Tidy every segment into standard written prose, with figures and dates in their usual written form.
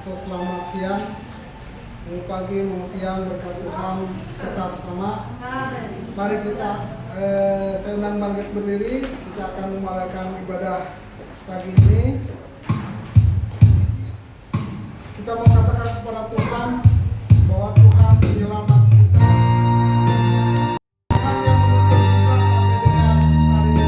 atau selamat siang, mau pagi, mau siang, berkat Tuhan tetap sama. Mari kita saya undang bangkit berdiri, kita akan memulaikan ibadah pagi ini. Kita mau katakan kepada Tuhan bahwa Tuhan penyelamat kita. Tuhan yang menuntun kita sampai dengan hari ini.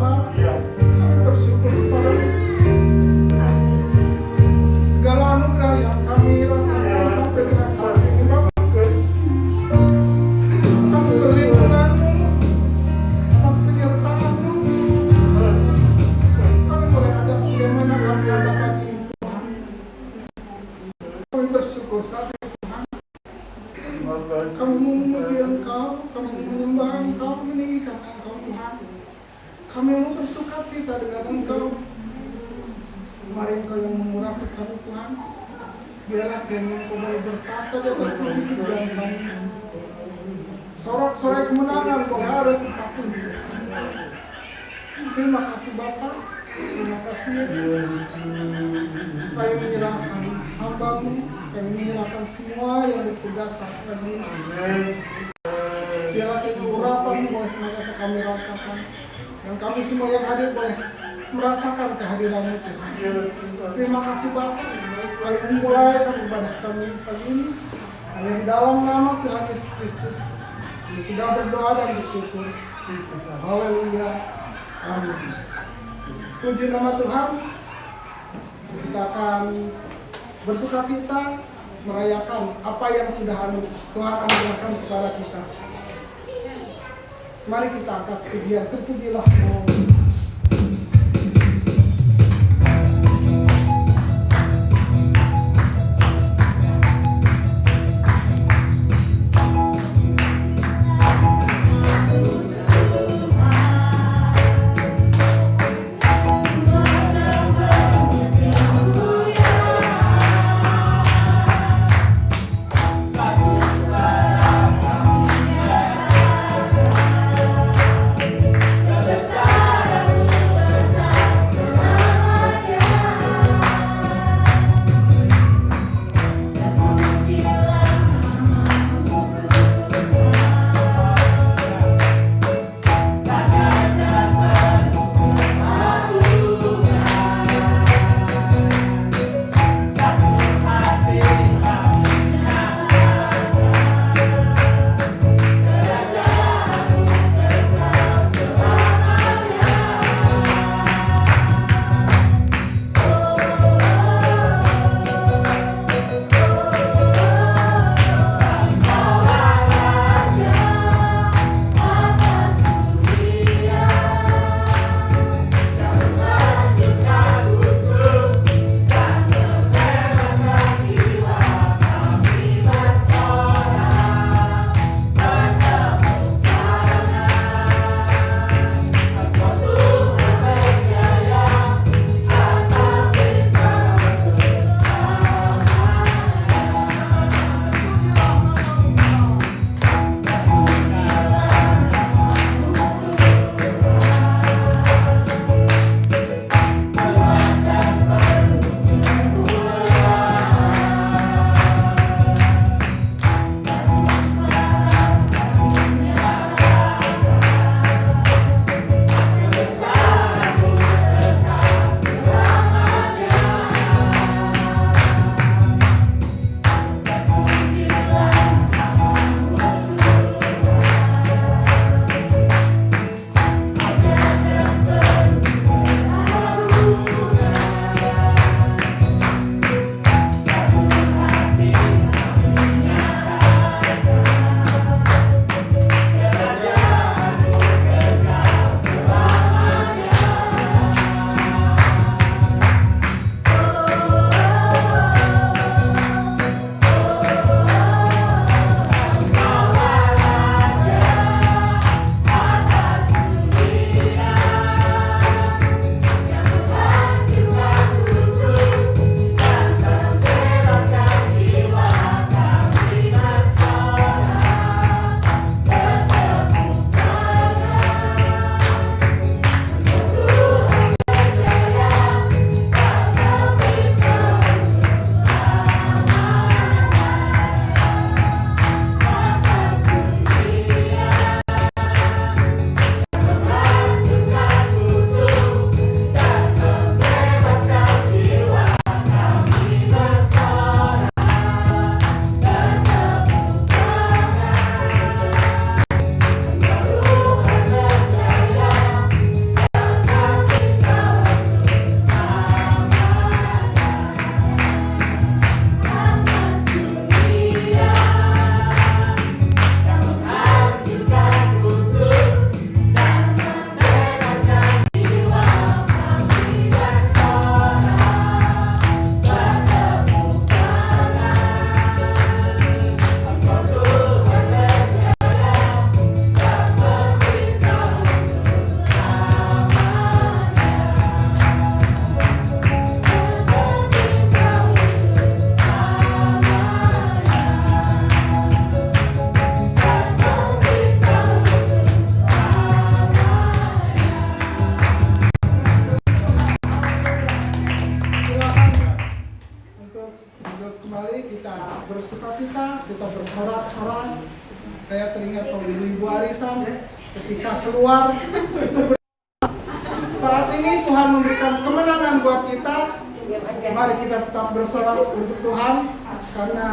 Bapa, kami bersyukur kepada segala anugerah yang kami rasakan sampai dengan saat ini, Bapak. Atas perlindungan-Mu, atas penyertaan-Mu, kami boleh ada sebagaimana kami ada pagi ini, Tuhan. Kami bersyukur saat ini, Tuhan. Kami memuji Engkau, kami menyembah Engkau, meninggikan Engkau, Tuhan. Kami mau bersuka cita dengan Engkau. Mari Engkau yang mengurapi kami, Tuhan. Biarlah kiranya Engkau boleh bertata di atas puji-pujian kami. Sorak-sorai kemenangan boleh ada di tempat ini. Terima kasih Bapa, terima kasih Yesus. Kami menyerahkan hamba-Mu, kami menyerahkan semua yang ditugaskan ini. Biarlah kiranya urapan-Mu boleh senantiasa kami rasakan. Dan kami semua yang hadir boleh merasakan kehadiran-Mu, Tuhan. Terima kasih Bapa. Kami memulaikan ibadah kami pagi ini hanya di dalam nama Tuhan Yesus Kristus. Kami sudah berdoa dan bersyukur. Haleluya. Amin. Puji nama Tuhan. Kita akan bersuka cita merayakan apa yang sudah Tuhan anugerahkan kepada kita. Mari kita angkat pujian, terpujilah Mu. Besar kita bersorak-sorak. Saya teringat kalau ibu-ibu arisan ketika keluar itu saat ini Tuhan memberikan kemenangan buat kita. Mari kita tetap bersorak untuk Tuhan, karena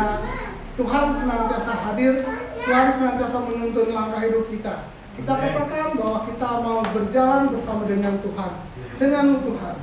Tuhan senantiasa hadir, Tuhan senantiasa menuntun langkah hidup kita. Kita katakan bahwa kita mau berjalan bersama dengan Tuhan, denganmu Tuhan.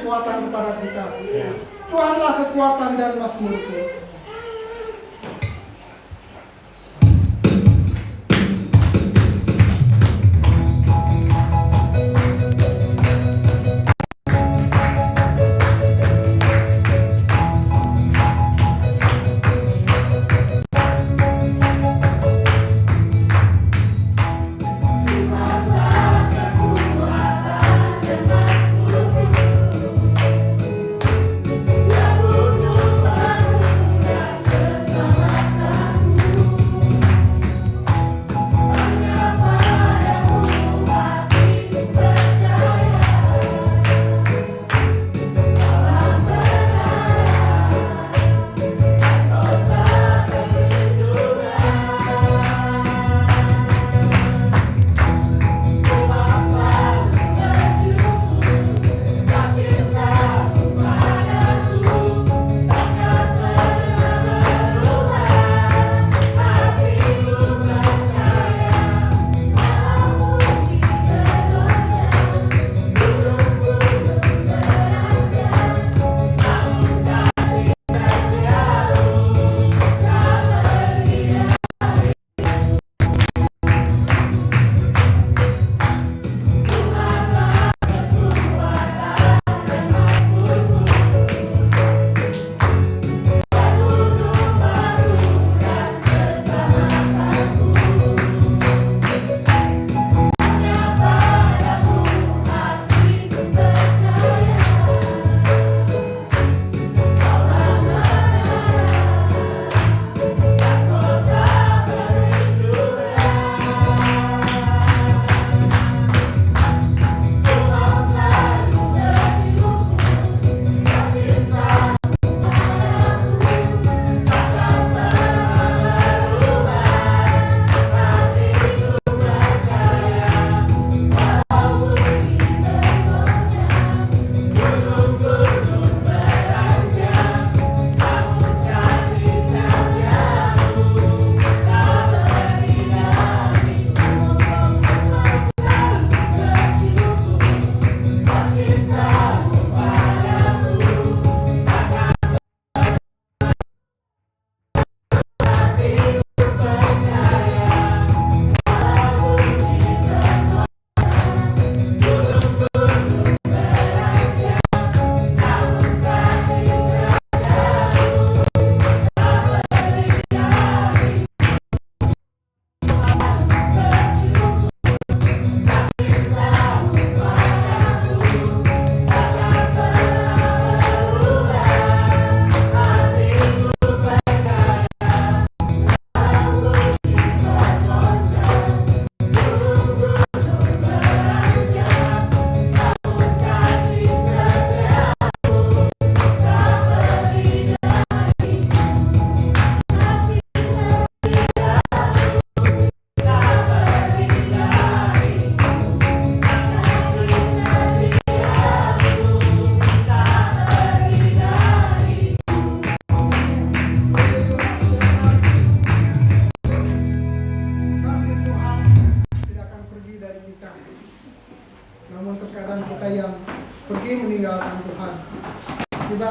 kekuatan kepada kita. Tuhanlah kekuatan dan mazmurku.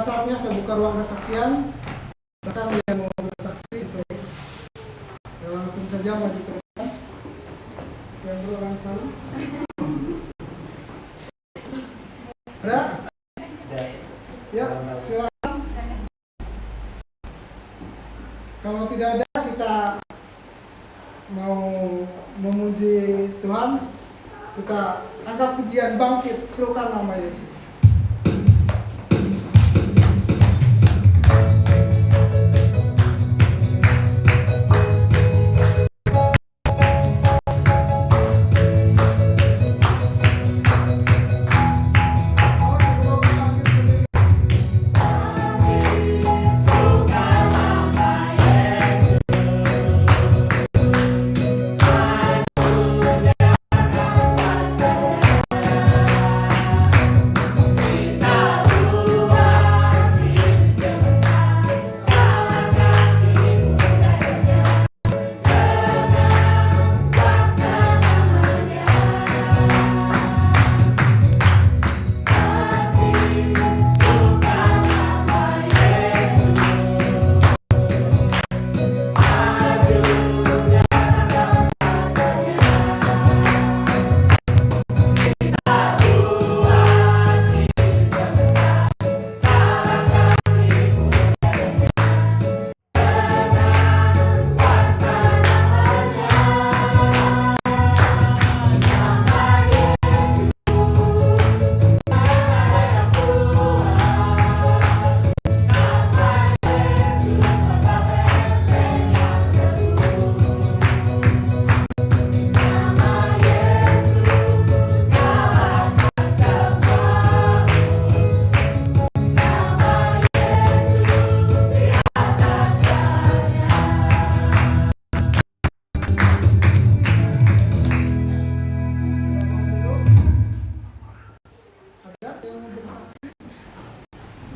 saatnya saya buka ruang kesaksian. Silakan yang mau bersaksi itu langsung saja maju ke depan. Yang berulang kali. Ada? Ya, silakan. Kalau tidak ada, kita mau memuji Tuhan. Kita angkat pujian bangkit, serukan nama Yesus.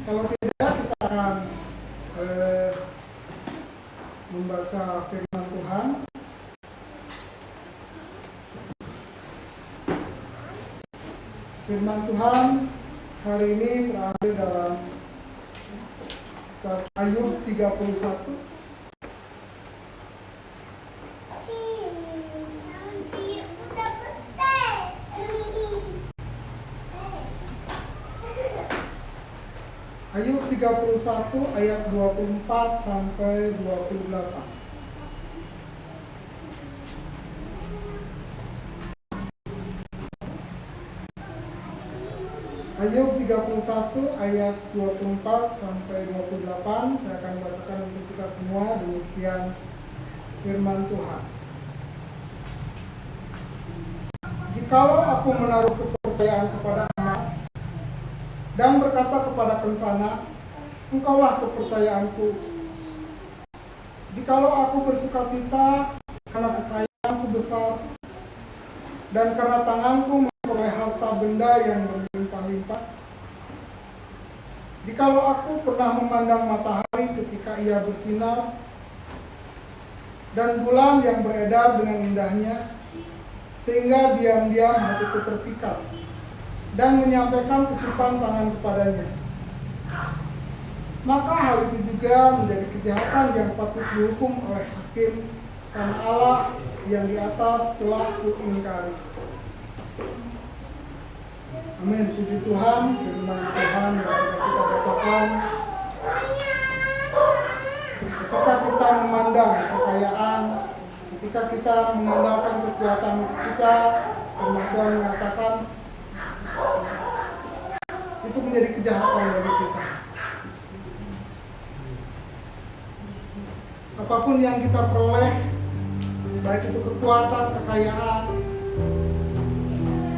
Kalau tidak, kita akan membaca firman Tuhan. Firman Tuhan hari ini terambil dalam Ayub 31. Ayub 31 ayat 24 sampai 28. Ayub 31 ayat 24 sampai 28 saya akan bacakan untuk kita semua. Demikian firman Tuhan. Jikalau aku menaruh kepercayaan kepada emas dan berkata kepada kencana, engkaulah kepercayaanku. Jikalau aku bersukacita karena kekayaanku besar dan karena tanganku memperoleh harta benda yang berlimpah-limpah. Jikalau aku pernah memandang matahari ketika ia bersinar dan bulan yang beredar dengan indahnya, sehingga diam-diam hatiku terpikat dan menyampaikan kecupan tangan kepadanya, maka hal itu juga menjadi kejahatan yang patut dihukum oleh hakim, karena Allah yang di atas telah kuingkari. Amin. Puji Tuhan, firman Tuhan yang sudah kita bacakan. Ketika kita memandang kekayaan, ketika kita mengandalkan kekuatan kita, firman Tuhan mengatakan itu menjadi kejahatan bagi kita. Apapun yang kita peroleh, baik itu kekuatan, kekayaan,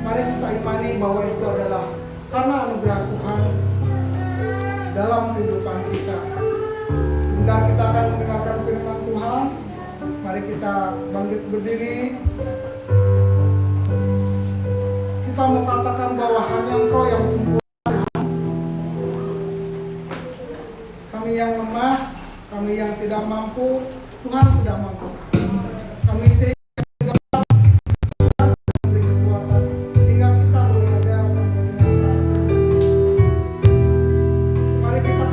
mari kita imani bahwa itu adalah karena anugerah Tuhan dalam kehidupan kita. Sebentar kita akan mendengarkan firman Tuhan. Mari kita bangkit berdiri. Kita mau katakan bahwa hanya Engkau yang sempurna. Kami yang lemah, kami yang tidak mampu, Tuhan sudah mampu. Kami tidak memberi kekuatan hingga kita boleh ada sampai dengan saat ini. Mari kita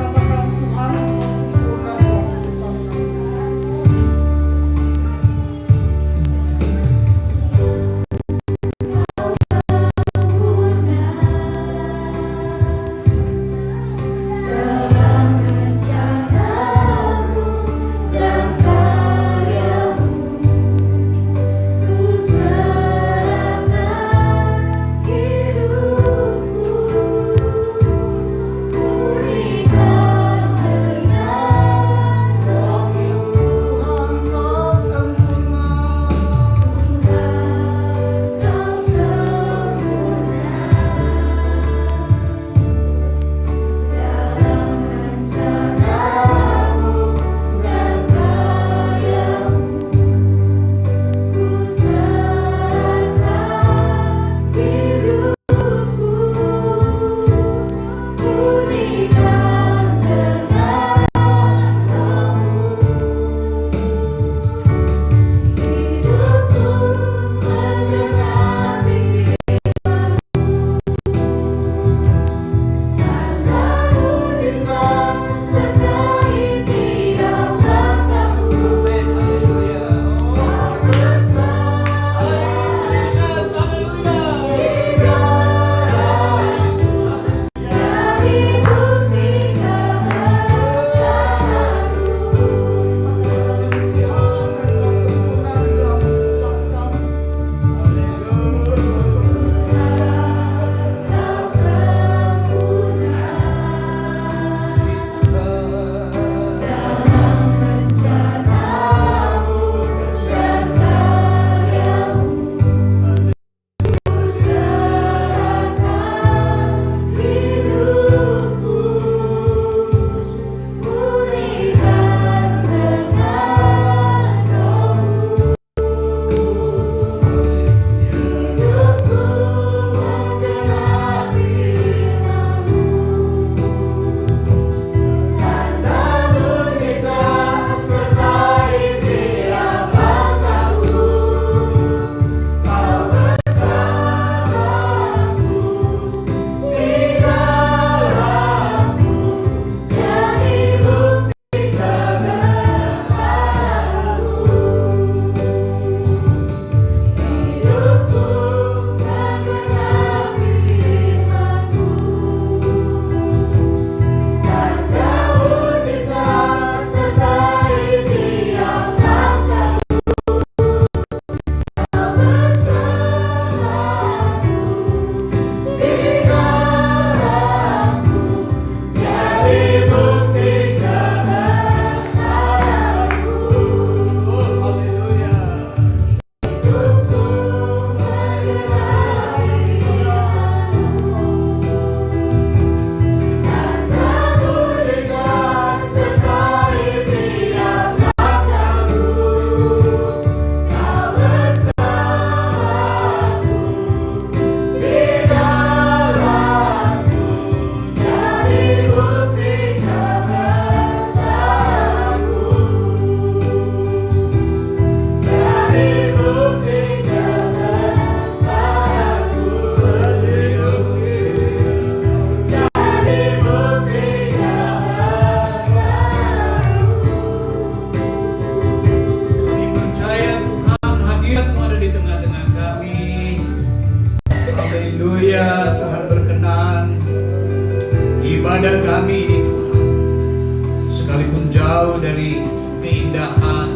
jauh dari keindahan.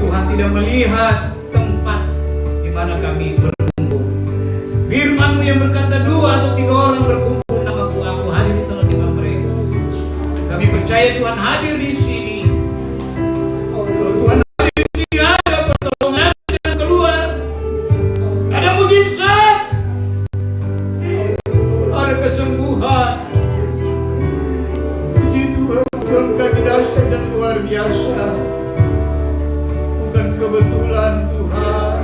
Tuhan tidak melihat tempat di mana kami berkumpul. Firman-Mu yang berkata 2 atau 3 orang berkumpul namaku, aku hadir di tengah-tengah mereka. Kami percaya Tuhan hadir di sini. Kalau Tuhan hadir di sini ada pertolongan yang keluar, ada mujizat, ada kesembuhan. Puji Tuhan, Tuhan kami dahsyat dan luar biasa. Bukan kebetulan Tuhan,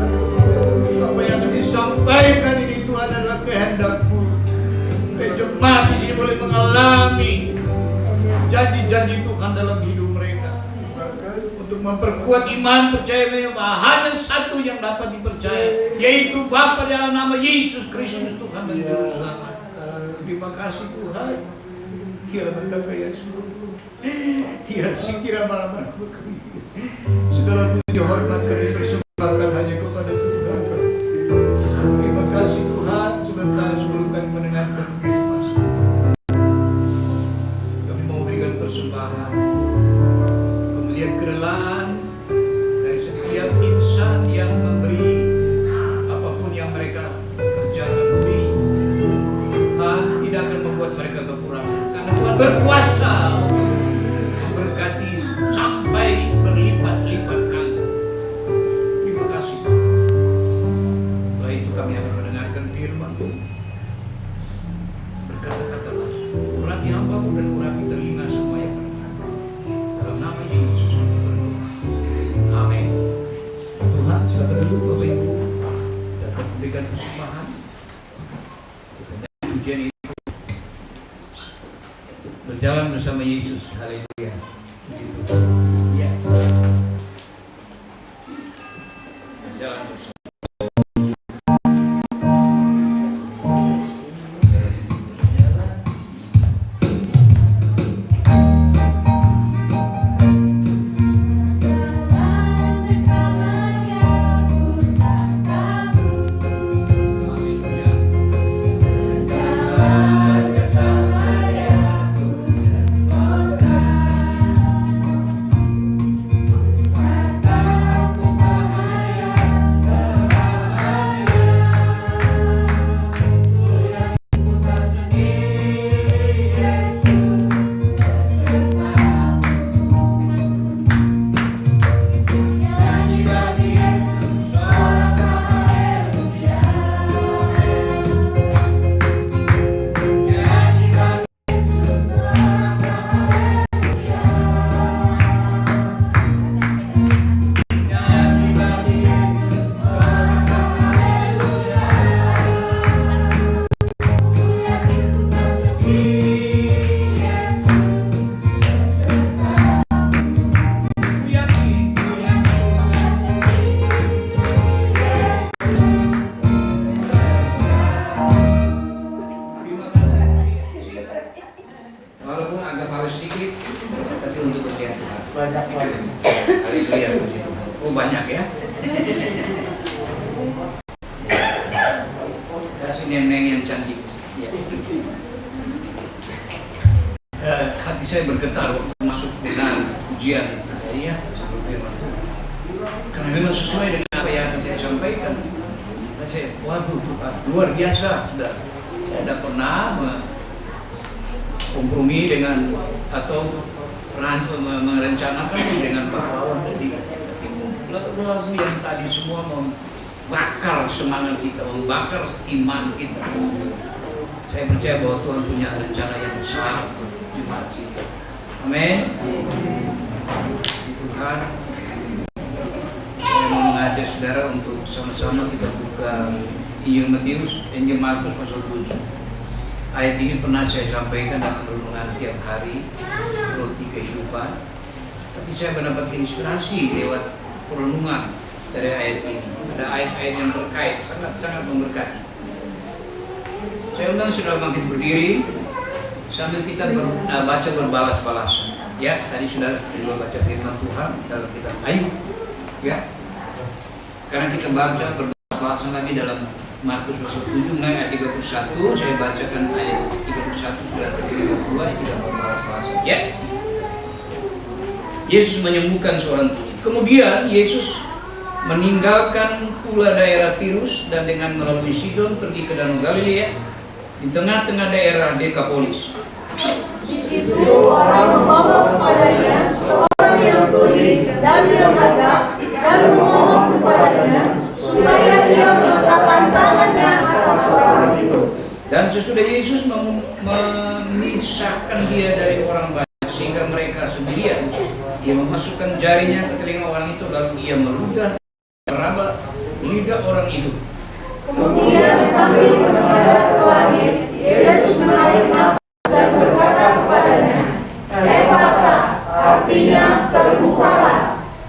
apa yang kami sampaikan ini Tuhan adalah kehendak-Mu. Jemaat di sini boleh mengalami janji-janji Tuhan dalam hidup mereka. Untuk memperkuat iman, percaya bahwa hanya satu yang dapat dipercaya, yaitu Bapa dalam nama Yesus Kristus Tuhan dan Juru Selamat. Terima kasih Tuhan. Kira betapa Yesus. Kira malam kami. Segala puji hormat kami persembahkan hanya kepada Tuhan. Terima kasih Tuhan. Sebentar sebelum kami mendengarkan firman, kami mau berikan persembahan. Kami melihat kerelaan dari setiap insan yang memberi apapun yang mereka kerjakan. Tuhan tidak akan membuat mereka kekurangan, karena Tuhan berkuasa untuk memberkati sampai berlipat-lipat kali. Terima kasih. Setelah itu kami akan mendengarkan firman-Mu. Berkata-katalah, urapi hamba-Mu dan urapi telinga semua yang mendengar. Dalam nama Yesus kami berdoa. Amin. Tuhan, silakan duduk Bapak Ibu. Dapat memberikan persembahan. Ujian itu berjalan bersama Yesus. Haleluya. Ya. Berjalan bersama. Hati saya bergetar waktu masuk dengan ujian ya, karena memang sesuai dengan apa yang saya sampaikan. Saya, waduh Tuhan, luar biasa. Sudah, saya tidak pernah kompromi dengan atau pernah merencanakan dengan pahlawan tadi. Lagu yang tadi semua membakar semangat kita, membakar iman kita. Saya percaya bahwa Tuhan punya rencana yang besar untuk jemaat kita. Amin. Tuhan, saya mau mengajak saudara untuk sama-sama kita buka Injil Markus pasal 7. Ayat ini pernah saya sampaikan dalam renungan tiap hari, roti kehidupan. Tapi saya mendapat inspirasi lewat perenungan dari ayat ini. Ada ayat-ayat yang terkait, sangat-sangat memberkati. Saya undang saudara bangkit berdiri sambil kita baca berbalas-balasan. Ya, tadi sudah baca firman Tuhan dalam kitab Ayub. Ya, karena kita baca berbalas-balasan lagi dalam Markus pasal 7 ayat 31. Saya bacakan ayat 31 sudah terdiri 2 ayat 3 berbalas-balasan. Ya, Yesus menyembuhkan seorang tuli. Kemudian Yesus meninggalkan pula daerah Tirus dan dengan melalui Sidon pergi ke Danau Galilea di tengah-tengah daerah Dekapolis. Di situ orang membawa kepadanya seorang yang tuli dan yang gagah dan memohon kepadanya supaya dia meletakkan tangannya atas orang itu. Dan sesudah Yesus memisahkan dia dari orang banyak sehingga mereka sendirian, ia memasukkan jarinya ke telinga orang itu lalu ia meludah meraba lidah orang itu. Kemudian sambil menghadap ke langit, Yesus menarik nafas dan berkata kepadanya, "Ephata," artinya terbukalah.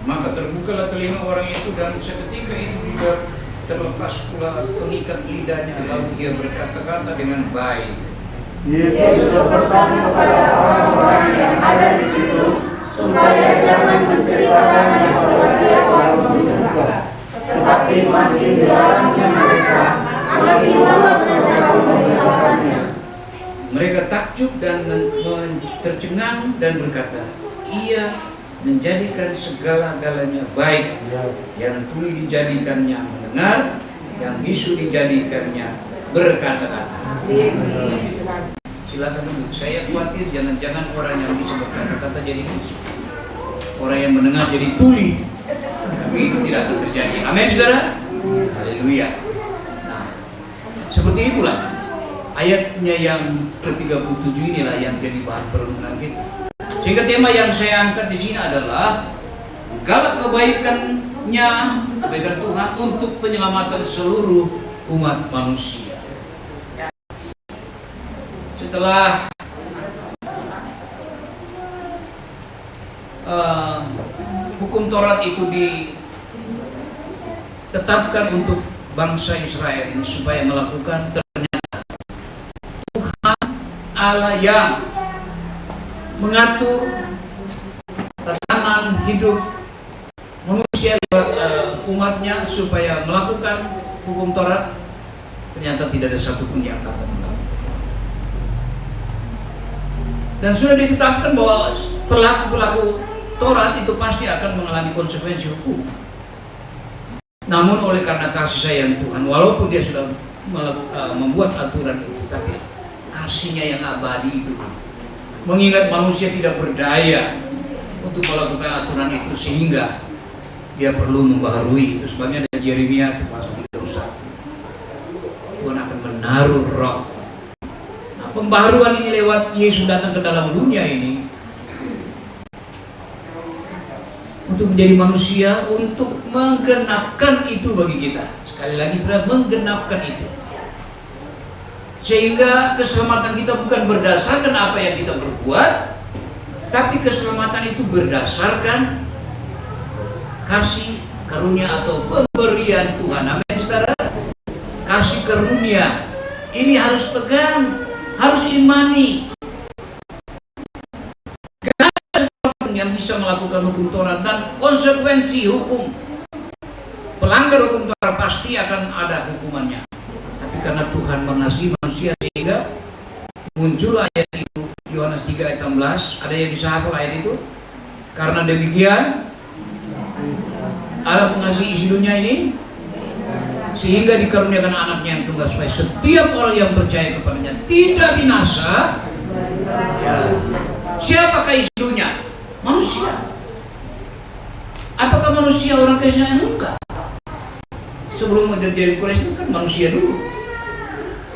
Maka terbukalah telinga orang itu dan seketika itu juga terlepas pula pengikat lidahnya lalu ia berkata-kata dengan baik. Yesus berpesan kepada orang-orang yang ada di situ supaya jangan menceritakannya kepada siapapun juga. Tetapi makin dilarangnya mereka, makin luas mereka memberitakannya. Mereka takjub dan tercengang dan berkata, "Ia menjadikan segala-galanya baik. Yang tuli dijadikannya mendengar, yang bisu dijadikannya berkata-kata." Silakan duduk. Saya khawatir jangan-jangan orang yang bisa berkata-kata jadi bisu, orang yang mendengar jadi tuli. Tapi itu tidak akan terjadi. Amin, saudara. Haleluya. Nah, seperti itulah ayatnya yang ke-37 inilah yang jadi bahan perenungan kita. Sehingga tema yang saya angkat di sini adalah galak kebaikannya, kebaikan Tuhan untuk penyelamatan seluruh umat manusia. Setelah hukum Taurat itu ditetapkan untuk bangsa Israel ini supaya melakukan, ternyata Tuhan Allah yang mengatur tatanan hidup manusia lewat umatnya supaya melakukan hukum Taurat, ternyata tidak ada satupun yang akan melakukan. Dan sudah ditetapkan bahwa pelaku-pelaku Taurat itu pasti akan mengalami konsekuensi hukum. Namun oleh karena kasih sayang Tuhan, walaupun dia sudah membuat aturan itu, tapi kasihnya yang abadi itu mengingat manusia tidak berdaya untuk melakukan aturan itu sehingga dia perlu membaharui. Itu sebabnya dari Yeremia itu pasal 31 Tuhan akan menaruh roh. Nah, pembaharuan ini lewat Yesus datang ke dalam dunia ini untuk menjadi manusia, untuk menggenapkan itu bagi kita. Sekali lagi sudah menggenapkan itu, sehingga keselamatan kita bukan berdasarkan apa yang kita berbuat, tapi keselamatan itu berdasarkan kasih karunia atau pemberian Tuhan. Amin, saudara. Kasih karunia ini harus pegang, harus imani. Yang bisa melakukan hukum Taurat dan konsekuensi hukum pelanggar hukum Taurat pasti akan ada hukumannya. Tapi karena Tuhan mengasihi manusia sehingga muncul ayat itu, Yohanes 3 ayat 16. Ada yang bisa hafal ayat itu? Karena demikian Allah mengasihi isi dunia ini sehingga dikaruniakan anaknya yang tunggal supaya setiap orang yang percaya kepadanya tidak binasa. Ya. Siapakah isi dunia? Manusia. Apakah manusia orang Kristen? Enggak. Sebelum menjadi Kristen kan manusia dulu.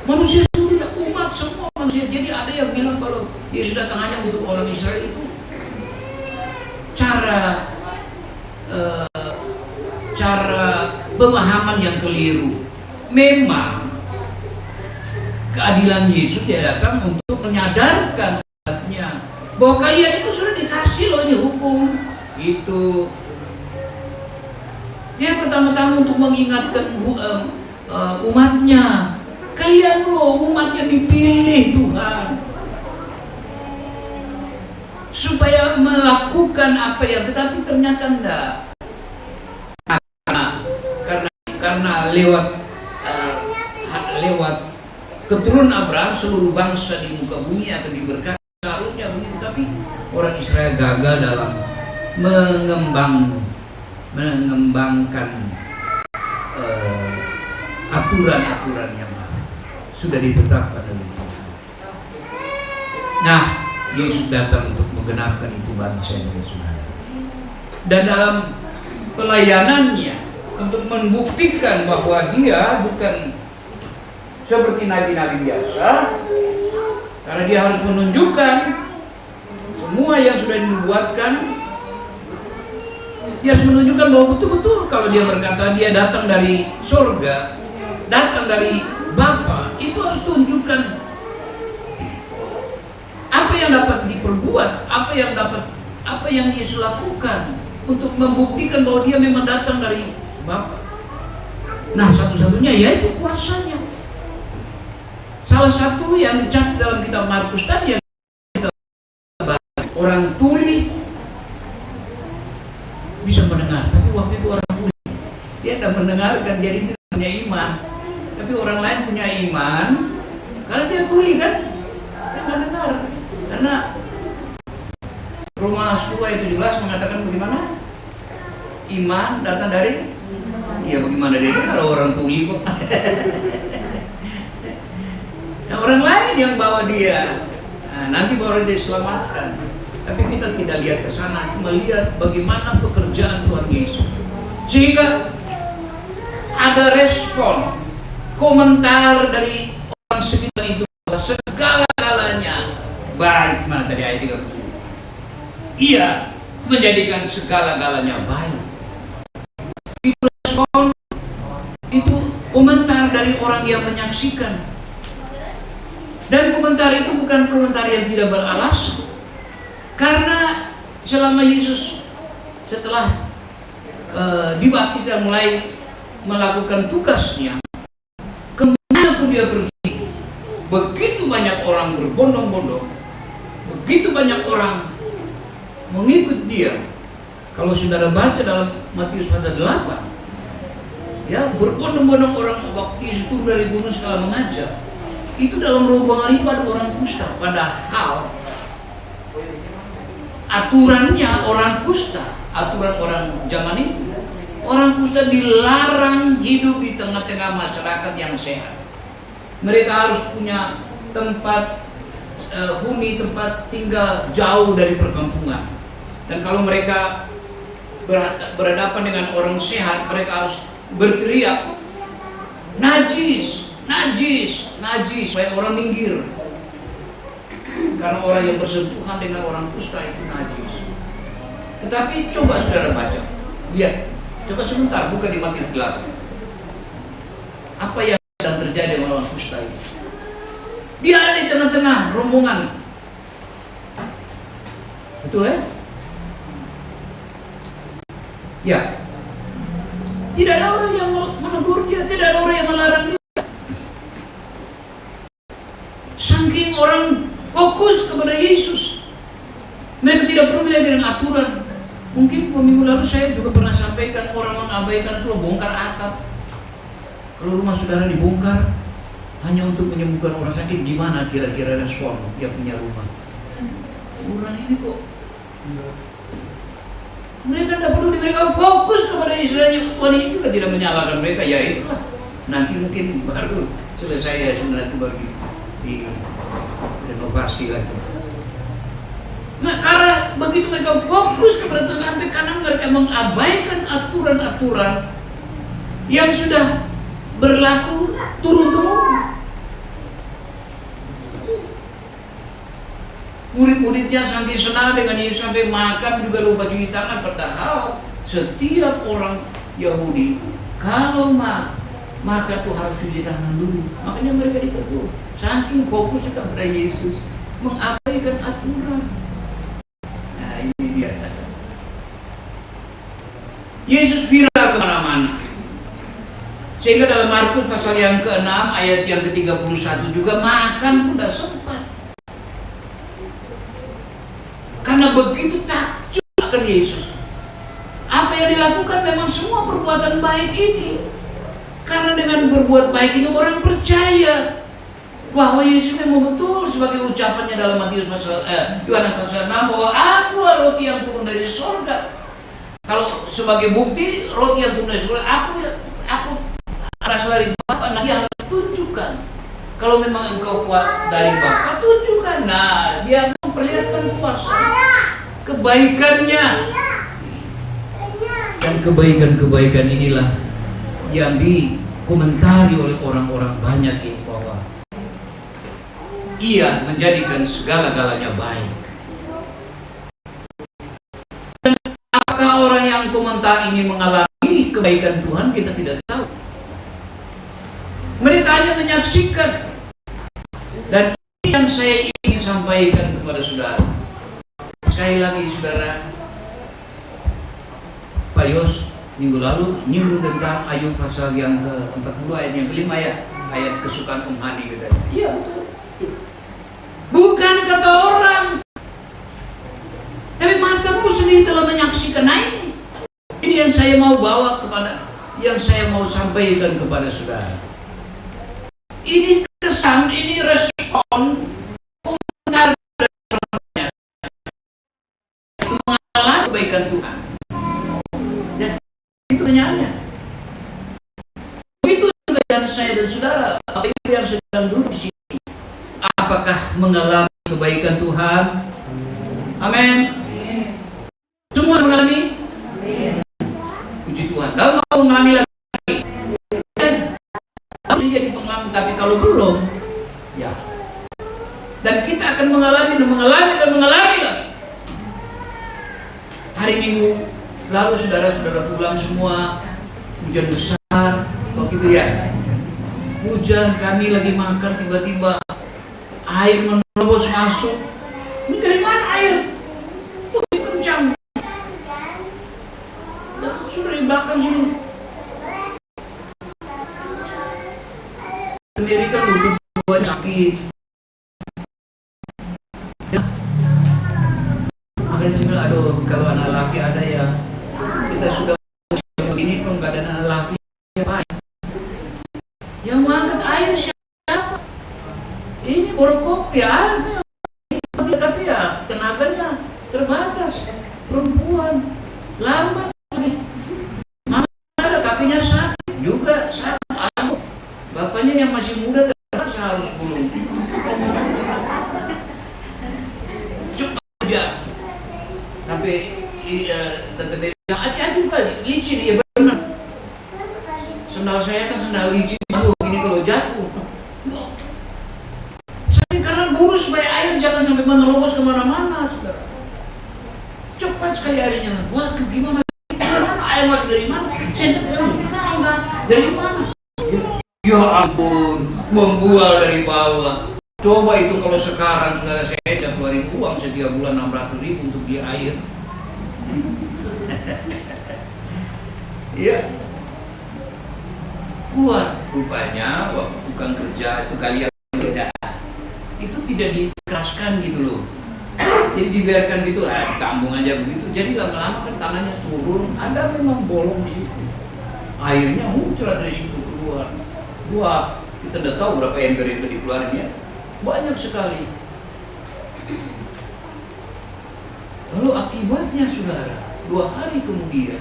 Manusia dulu, umat semua manusia. Jadi ada yang bilang kalau Yesus datang hanya untuk orang Israel, itu cara pemahaman yang keliru. Memang keadilan Yesus dia datang untuk menyadarkan umatnya bahwa kalian itu sudah dikasih loh ini hukum itu. Dia pertama-tama untuk mengingatkan umatnya, kalian loh umatnya dipilih Tuhan supaya melakukan apa yang, tetapi ternyata enggak. Karena lewat keturunan Abraham seluruh bangsa di muka bumi akan diberkati, seharusnya begitu, tapi orang Israel gagal dalam mengembangkan aturan-aturan yang sudah ditetapkan oleh Tuhan. Nah, Yesus datang untuk menggenapkan itu bangsa yang saudara. Dan dalam pelayanannya untuk membuktikan bahwa dia bukan seperti nabi-nabi biasa, karena dia harus menunjukkan semua yang sudah dinubuatkan. Dia harus menunjukkan bahwa betul-betul kalau dia berkata dia datang dari surga, datang dari Bapa, itu harus tunjukkan apa yang dapat diperbuat, apa yang Yesus lakukan untuk membuktikan bahwa dia memang datang dari Bapa. Nah, satu-satunya yaitu kuasanya. Salah satu yang dicatat dalam kitab Markus tadi yang kita bahas, orang tuli bisa mendengar, tapi waktu itu orang tuli dia tidak mendengarkan, jadi tidak punya iman. Tapi orang lain punya iman karena dia tuli kan, dia nggak dengar. Karena Roma 2:17 mengatakan bagaimana? Iman datang dari, ya bagaimana dia kalau orang tuli kok. Nah, orang lain yang bawa dia, nah, nanti baru dia selamatkan. Tapi kita tidak lihat ke sana, cuma lihat bagaimana pekerjaan Tuhan Yesus. Sehingga ada respon, komentar dari orang sekitar itu bahwa segala-galanya baik. Mana tadi ayat 30? Ia menjadikan segala-galanya baik. Itu respon, itu komentar dari orang yang menyaksikan. Dan komentar itu bukan komentar yang tidak beralasan. Karena selama Yesus setelah dibaptis dan mulai melakukan tugasnya, kemanapun dia pergi, begitu banyak orang berbondong-bondong, begitu banyak orang mengikut dia. Kalau saudara baca dalam Matius pasal 8, ya berbondong-bondong orang waktu Yesus turun dari gunung sekala mengajar. Itu dalam rombongan itu ada orang kusta, padahal aturannya orang kusta, aturan orang zaman itu, orang kusta dilarang hidup di tengah-tengah masyarakat yang sehat. Mereka harus punya tempat huni, tempat tinggal jauh dari perkampungan. Dan kalau mereka berhadapan dengan orang sehat, mereka harus berteriak, najis, najis, najis, supaya orang minggir. Karena orang yang bersentuhan dengan orang kusta itu najis. Tetapi coba saudara baca, lihat, coba sebentar, bukan di Matius 8. Apa yang sedang terjadi dengan orang kusta itu? Dia ada di tengah-tengah rombongan. Betul ya? Ya. Tidak ada orang yang menegur dia, tidak ada orang yang melarang dia. Saking orang fokus kepada Yesus, mereka tidak perlu lagi dengan aturan. Mungkin minggu lalu saya juga pernah sampaikan, orang mengabaikan itu bongkar atap. Kalau rumah saudara dibongkar hanya untuk menyembuhkan orang sakit, gimana kira-kira respon yang punya rumah? Orang ini kok mereka tidak perlu, mereka fokus kepada Yesus. Tuhan Yesus juga tidak menyalahkan mereka. Ya itulah, nanti mungkin baru selesai ya sebenarnya itu baru di renovasi lagi. Nah, karena begitu mereka fokus kepada Tuhan sampai karena mereka mengabaikan aturan-aturan yang sudah berlaku turun-temurun. Murid-muridnya sampai senang dengan Yesus, sampai makan juga lupa cuci tangan. Padahal setiap orang Yahudi kalau makan tuh harus cuci tangan dulu. Makanya mereka ditegur. Saking fokus kepada Yesus, mengabaikan aturan. Nah ini dia. Yesus viral kemana-mana. Sehingga dalam Markus pasal yang ke-6 ayat yang ke-31 juga makan pun tidak sempat. Karena begitu takjub akan Yesus. Apa yang dilakukan memang semua perbuatan baik ini. Karena dengan berbuat baik ini orang percaya bahwa Yesus memang betul sebagai ucapannya dalam Matius Yohanes pasal 6 bahwa aku roti yang turun dari surga. Kalau sebagai bukti roti yang turun dari surga, aku berasal dari Bapa. Nah, dia harus tunjukkan. Kalau memang engkau kuat dari Bapa, tunjukkan. Nah, dia memperlihatkan kuasa, kebaikannya. Dan kebaikan-kebaikan inilah yang dikomentari oleh orang-orang banyak ini, bahwa ia menjadikan segala-galanya baik. Dan apakah orang yang komentar ini mengalami kebaikan Tuhan, kita tidak tahu. Mereka hanya menyaksikan. Dan ini yang saya ingin sampaikan kepada saudara. Sekali lagi saudara, Pak Yos minggu lalu nyinggung tentang Ayub pasal yang ke-40 ayat yang ke-5 ya, ayat kesukaan Hani gitu. Iya betul. Bukan kata orang, tapi matamu sendiri telah menyaksikan. Nah ini yang saya mau bawa kepada, yang saya mau sampaikan kepada saudara. Ini kesan, ini respon mengalami kebaikan Tuhan. Ya, itu pertanyaannya. Itu pertanyaan saya dan saudara, apa itu yang sedang duduk di sini? Apakah mengalami kebaikan Tuhan? Amin. Semua mengalami? Puji Tuhan. Lalu mau mengalami lagi? Harus jadi pengalaman, tapi kalau belum, ya. Dan kita akan mengalami lagi. Hari Minggu lalu saudara-saudara pulang semua, hujan besar, waktu itu ya. Hujan, kami lagi makan, tiba-tiba air menerobos masuk. Ini dari mana air? Begitu kencang. Sudah di belakang sini. Amerika dulu buat sakit. Ya. Makanya saya bilang, aduh, kalau anak laki ada ya, kita sudah begini kok nggak ada anak laki, apa? Yang mau angkat air siapa? Ini borokok ya, tapi ya tenaganya terbatas. Perempuan lambat, mana ada kakinya sakit juga sakit. Bapaknya yang masih muda terpaksa harus gulung. Cepat aja. Tapi tante Mary bilang, hati-hati Pak, licin. Ya benar. Sendal saya kan sendal licin. Aduh, ini kalau jatuh. Saya karena guru supaya air jangan sampai menerobos kemana-mana, saudara. Cepat sekali airnya. Waduh, gimana? Air masuk dari mana? Saya enggak. Dari mana? Ya ampun, membual dari bawah. Coba itu kalau sekarang saudara saya tidak keluarin uang setiap bulan 600.000 untuk beli air. Iya. Keluar. Rupanya waktu tukang kerja itu kalian beda. Itu tidak dikeraskan gitu loh. Jadi dibiarkan gitu, ditambung aja begitu. Jadi lama-lama kan tanahnya turun, ada memang bolong di situ. Airnya muncrat dari situ keluar. Wah, kita tidak tahu berapa ember itu dikeluarin ya. Banyak sekali. Lalu akibatnya saudara, 2 hari kemudian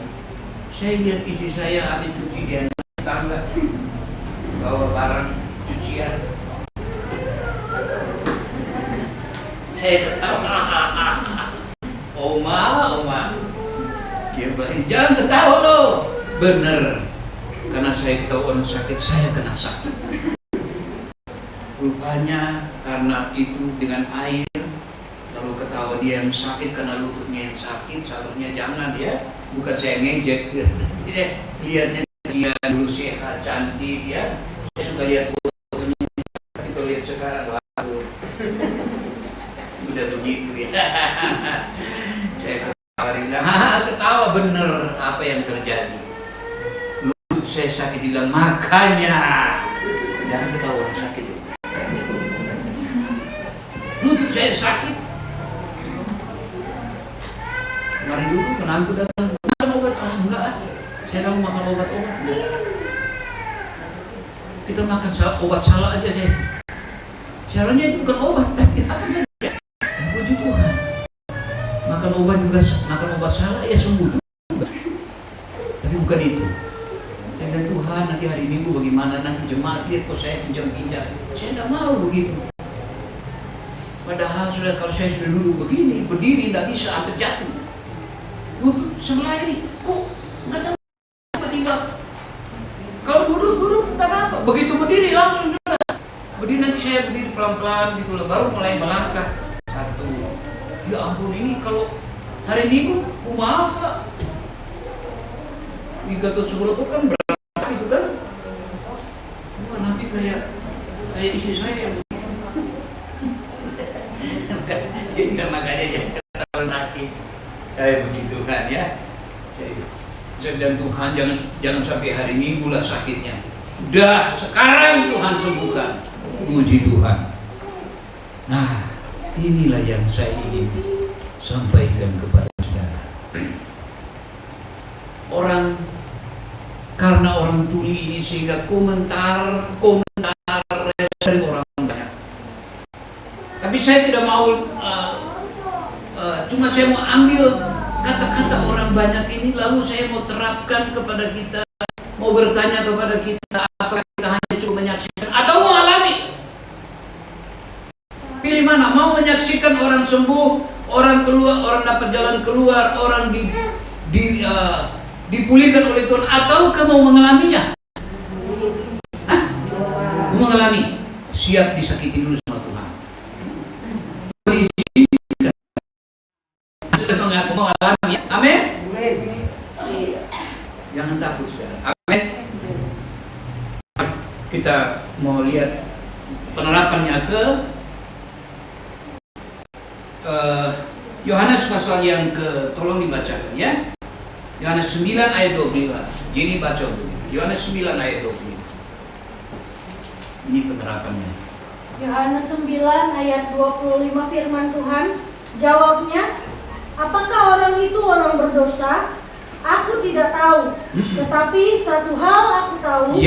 saya lihat istri saya habis cuci di tangga, bawa barang cucian. Saya ketawa, Oma, dia bilang, jangan ketawa loh. Bener. Karena saya ketahuan sakit, saya kena sakit. Rupanya karena itu dengan air, lalu ketawa dia yang sakit karena lututnya yang sakit, seharusnya jangan ya. Bukan saya ngejek, lihatnya dia dulu sehat, cantik ya. Saya suka lihat fotonya, tapi kalau lihat sekarang, waduh, udah begitu ya. Saya ketawa bener apa yang terjadi. Saya sakit, bilang makanya jangan ketahuan sakit. Lutut saya sakit. Kemarin dulu menantu datang, makan obat. Enggak, saya nggak mau makan obat-obat. Kita makan obat salah aja saya. Caranya itu bukan obat, tapi apa saja. Puji Tuhan. Makan obat salah ya sembuh juga. Tapi bukan itu. Saya bilang Tuhan nanti hari Minggu bagaimana, nanti jemaat lihat kok saya pinjam-pinjam. Saya tidak mau begitu. Padahal kalau saya sudah duduk begini, berdiri tidak bisa sampai jatuh. Sebelah ini, kok nggak tahu tiba-tiba. Kalau duduk tak apa. Begitu berdiri langsung sudah. Berdiri nanti saya berdiri pelan-pelan gitu lah, baru mulai melangkah. Satu. Ya ampun, ini kalau hari Minggu kumaha. Di Gatot Subroto kan berapa itu kan? Wah, nanti kayak istri saya yang ya, makanya ya ketahuan sakit. Begitu kan ya. Dan Tuhan jangan sampai hari Minggu lah sakitnya. Udah sekarang Tuhan sembuhkan. Puji Tuhan. Nah, inilah yang saya ingin sampaikan kepada saudara. Karena orang tuli ini sehingga komentar dari orang banyak. Tapi saya tidak mau, cuma saya mau ambil kata-kata orang banyak ini lalu saya mau terapkan kepada kita, mau bertanya kepada kita, apakah kita hanya cuma menyaksikan atau mau alami? Pilih mana? Mau menyaksikan orang sembuh, orang keluar, orang dapat jalan keluar, orang dipulihkan oleh Tuhan, ataukah mau mengalaminya? Mau mengalami? Siap disakiti dulu sama Tuhan. Sudah mengaku mau alami. Amin. Jangan takut saudara. Amin. Kita mau lihat penerapannya ke Yohanes pasal yang tolong dibacakan ya. Yohanes 9 ayat 25. Jadi baca dulu. Yohanes 9 ayat 25. Ini penerapannya. Yohanes 9 ayat 25 firman Tuhan. Jawabnya, apakah orang itu orang berdosa? Aku tidak tahu. Tetapi satu hal aku tahu,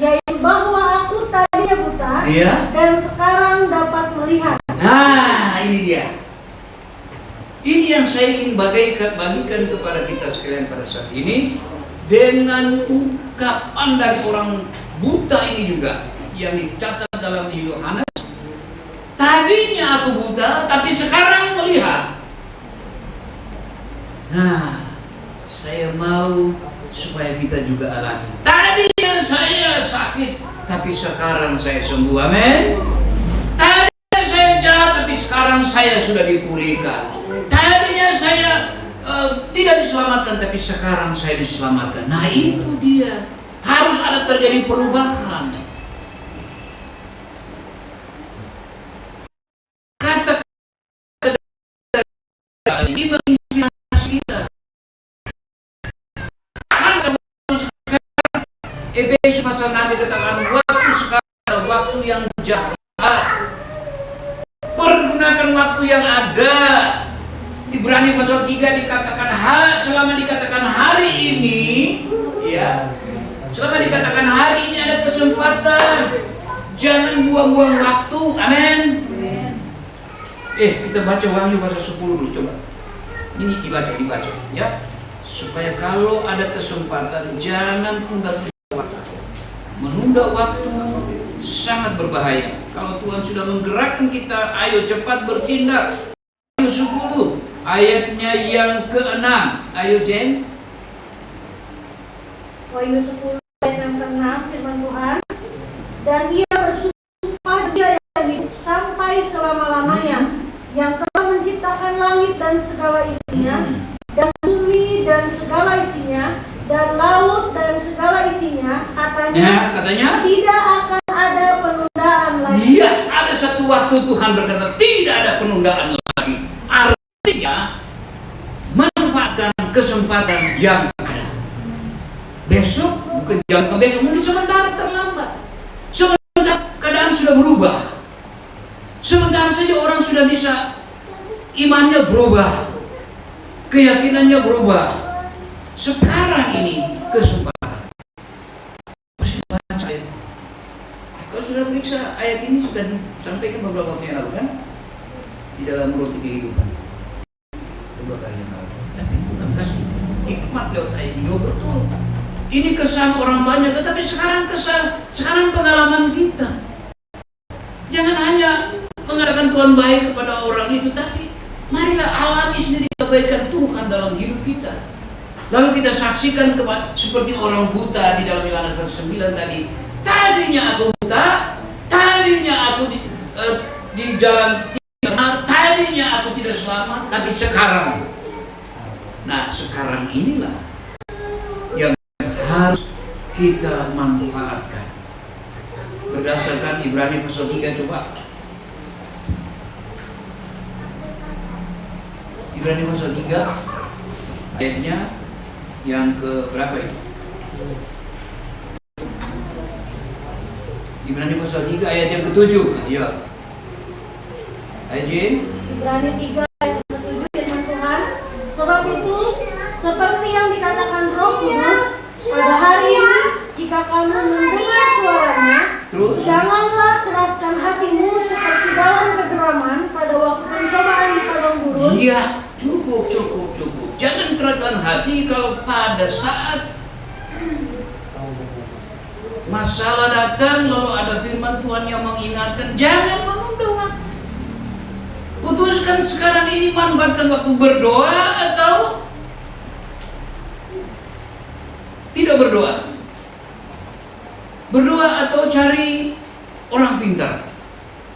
yaitu bahwa aku tadinya buta dan sekarang dapat melihat. Nah, ini dia. Ini yang saya ingin bagikan kepada kita sekalian pada saat ini dengan ungkapan dari orang buta ini juga yang dicatat dalam Yohanes. Tadinya aku buta, tapi sekarang melihat. Nah, saya mau supaya kita juga alami. Tadinya saya sakit, tapi sekarang saya sembuh. Amin. Tadinya saya jahat, tapi sekarang saya sudah dipulihkan. Tadinya saya tidak diselamatkan, tapi sekarang saya diselamatkan. Nah, itu dia. Harus ada terjadi perubahan. Kata-kata ini menginspirasi kita. Efesus pasal 6 dikatakan waktu sekarang, waktu yang jahat. Pergunakan waktu yang ada. Ibrani pasal 3 dikatakan selama dikatakan hari ini, ya, selama dikatakan hari ini ada kesempatan, jangan buang-buang waktu. Amin. Kita baca Wahyu pasal 10 dulu, coba. Ini dibaca, ya, supaya kalau ada kesempatan jangan tunda-tunda waktu. Menunda waktu sangat berbahaya. Kalau Tuhan sudah menggerakkan kita, ayo cepat bertindak. Wahyu 10 ayatnya yang ke-6. Ayo Jen. Wahyu 10 ayat yang ke-6 firman Tuhan. Dan ia bersumpah dia yang hidup sampai selama-lamanya, yang telah menciptakan langit dan segala isinya, dan bumi dan segala isinya, dan laut dan segala isinya, katanya tidak akan ada penundaan lagi. Iya, ada satu waktu Tuhan berkata tidak ada penundaan lagi. Artinya manfaatkan kesempatan yang ada. Besok bukan jam besok, mungkin sementara terlambat. Sementara keadaan sudah berubah. Sementara saja orang sudah bisa imannya berubah, keyakinannya berubah. Sekarang ini kesempatan. Kalau sudah periksa ayat ini sudah sampaikan beberapa waktu yang lalu kan di dalam roti kehidupan beberapa kali yang lalu. Tapi Tuhan kasih hikmat lewat ayat ini. Betul. Ini kesan orang banyak, tetapi sekarang pengalaman kita. Jangan hanya mengatakan Tuhan baik kepada orang itu, tapi marilah alami sendiri kebaikan Tuhan dalam hidup kita. Lalu kita saksikan seperti orang buta di dalam Yohanes 9 tadi. Tadinya aku buta, tadinya aku di jalan tidak benar, tadinya aku tidak selamat, tapi sekarang. Nah, sekarang inilah yang harus kita manfaatkan. Berdasarkan Ibrani pasal 3, coba. Ibrani pasal 3 ayatnya yang ke berapa itu? Ibrani pasal 3 ayat yang ke-7. Ya. Ayat Jin. Ibrani 3 ayat ke-7 firman Tuhan, sebab itu seperti yang dikatakan Roh Kudus, pada hari ini jika kamu mendengar suaranya, janganlah keraskan hatimu seperti dalam kegeraman pada waktu pencobaan di padang gurun. Iya, cukup. Jangan keraskan hati kalau pada saat masalah datang lalu ada firman Tuhan yang mengingatkan, jangan menunda waktu. Putuskan sekarang ini, manfaatkan waktu berdoa atau tidak berdoa. Berdoa atau cari orang pintar.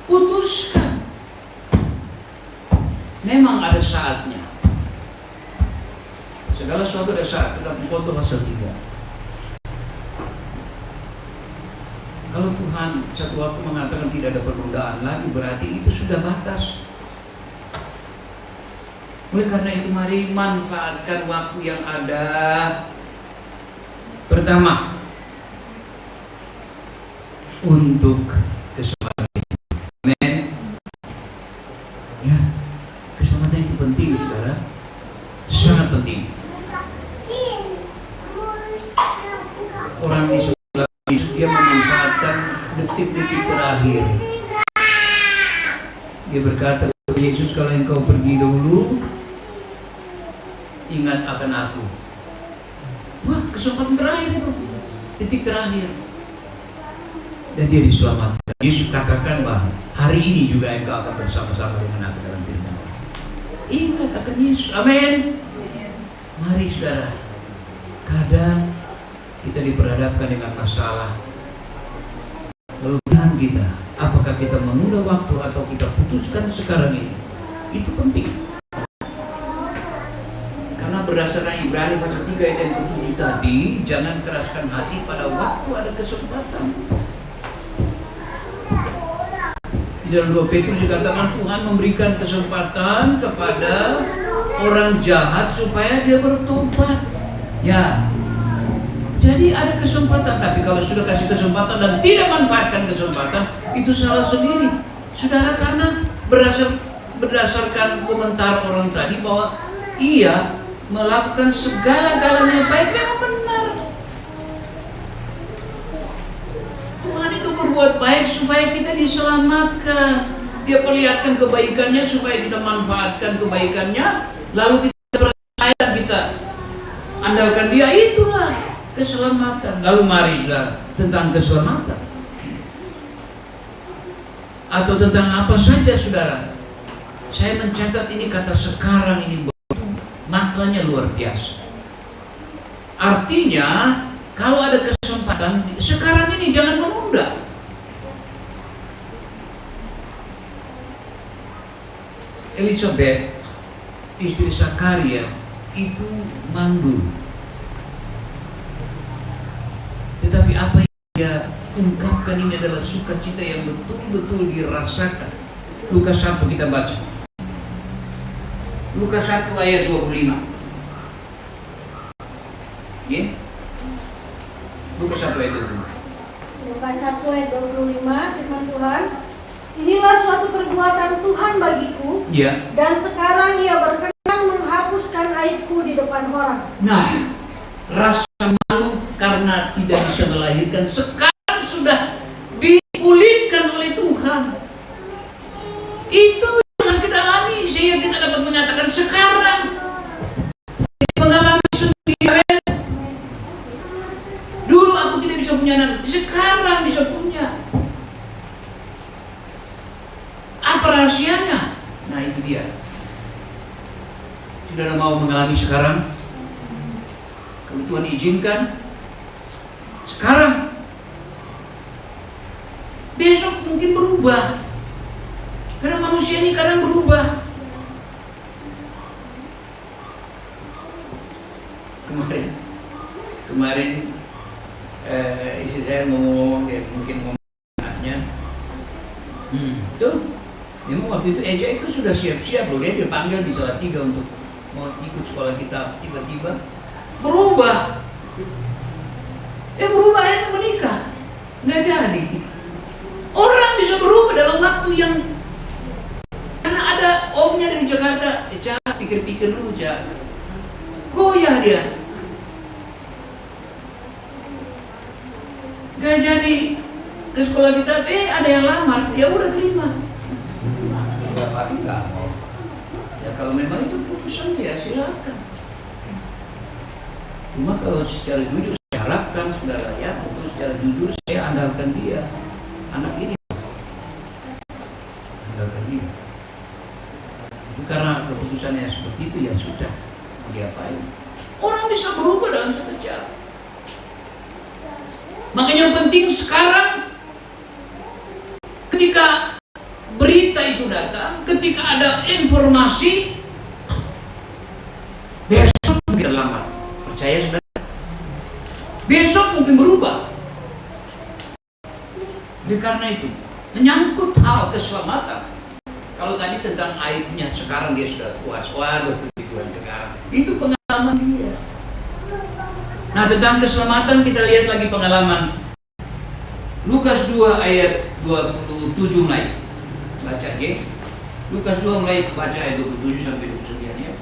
Putuskan. Memang ada saatnya. Segala sesuatu ada saat. Kita contoh pasal 3. Kalau Tuhan satu waktu mengatakan tidak ada penundaan lagi, berarti itu sudah batas. Oleh karena itu mari manfaatkan waktu yang ada. Pertama, untuk keselamatan. Amin. Ya, keselamatan itu penting, saudara. Sangat penting. Orang di sebelah Yesus, dia memanfaatkan detik-detik terakhir. Dia berkata, Yesus, kalau engkau pergi dahulu, ingat akan aku. Wah, kesempatan terakhir itu, titik terakhir. Dan dia diselamatkan. Yesus katakan bahwa hari ini juga engkau akan bersama-sama dengan aku dalam firman. Ingat akan Yesus. Amin. Mari saudara, kadang kita diperhadapkan dengan masalah. Lalu pilihan kita, apakah kita menunda waktu atau kita putuskan sekarang ini? Itu penting. Karena berdasarkan Ibrani pasal 3 ayat yang ke-7 tadi, jangan keraskan hati pada waktu ada kesempatan. Di dalam 2 Petrus dikatakan Tuhan memberikan kesempatan kepada orang jahat supaya dia bertobat. Ya. Jadi ada kesempatan, tapi kalau sudah kasih kesempatan dan tidak manfaatkan kesempatan, itu salah sendiri. Saudara, karena berdasarkan komentar orang tadi bahwa ia melakukan segala-galanya baik, memang benar. Tuhan itu berbuat baik supaya kita diselamatkan. Dia perlihatkan kebaikannya supaya kita manfaatkan kebaikannya, lalu kita percaya, kita andalkan dia, itulah keselamatan. Lalu mari sudah tentang keselamatan atau tentang apa saja, saudara. Saya mencatat ini kata sekarang ini maknanya luar biasa. Artinya kalau ada kesempatan sekarang ini jangan menunda. Elizabeth, istri Zakaria, itu mandul. Tetapi apa yang dia ungkapkan ini adalah sukacita yang betul-betul dirasakan. Lukas 1 kita baca. Lukas 1 ayat 25. Ya? Lukas 1 ayat 25. Lukas 1 ayat 25 firman Tuhan, inilah suatu perbuatan Tuhan bagiku, Ya. dan sekarang ia berkenan menghapuskan aibku di depan orang. Nah, rasa malu karena tidak bisa melahirkan sekarang sudah dipulihkan oleh Tuhan. Saudara mau mengalami sekarang? Kalau Tuhan izinkan, sekarang. Besok mungkin berubah. Karena manusia ini kadang berubah. Kemarin istri saya ngomong, dia mungkin ngomong anaknya. Tuh, memang waktu itu Eja itu sudah siap-siap loh, dia dipanggil di Salatiga untuk mau ikut sekolah kita, tiba-tiba berubah. Berubah akhirnya menikah, nggak jadi. Orang bisa berubah dalam waktu yang, karena ada omnya dari Jakarta, Eja pikir-pikir dulu, Eja, goyah dia. Gak jadi ke sekolah kita, ada yang lamar, ya udah terima. Ya tapi nggak mau. Ya kalau memang itu putusan dia silakan. Cuma kalau secara jujur saya harapkan saudara ya, untuk secara jujur saya andalkan dia, anak ini, andalkan dia. Itu karena keputusannya seperti itu ya sudah, diapain? Orang bisa berubah dalam sekejap. Makanya yang penting sekarang, ketika berita itu datang, ketika ada informasi, besok mungkin lambat. Percaya saudara? Besok mungkin berubah. Karena itu, menyangkut hal keselamatan. Kalau tadi tentang aibnya, sekarang dia sudah puas. Waduh, tujuan sekarang. Itu pengalaman dia. Nah, tentang keselamatan kita lihat lagi pengalaman Lukas 2 ayat 27 mulai. Baca G. Lukas 2 mulai baca ayat 27 sampai 29 ya.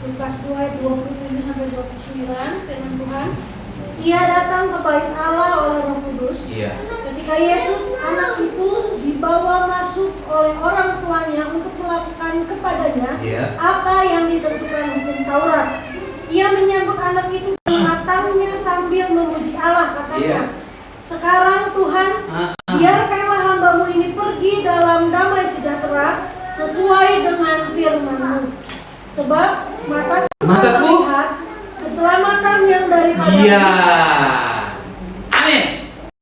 Lukas 2 ayat 27 sampai 29, firman Tuhan. Ia datang ke bait Allah oleh Roh Kudus. Iya. Ketika Yesus anak itu dibawa masuk oleh orang tuanya untuk melakukan kepadanya apa yang ditentukan hukum Taurat. Ia menyambut anak itu dengan matanya sambil memuji Allah, katanya, sekarang Tuhan, biarkanlah hamba-Mu ini pergi dalam damai sejahtera sesuai dengan firman-Mu. Sebab mataku melihat keselamatan yang daripada Iya. Amin.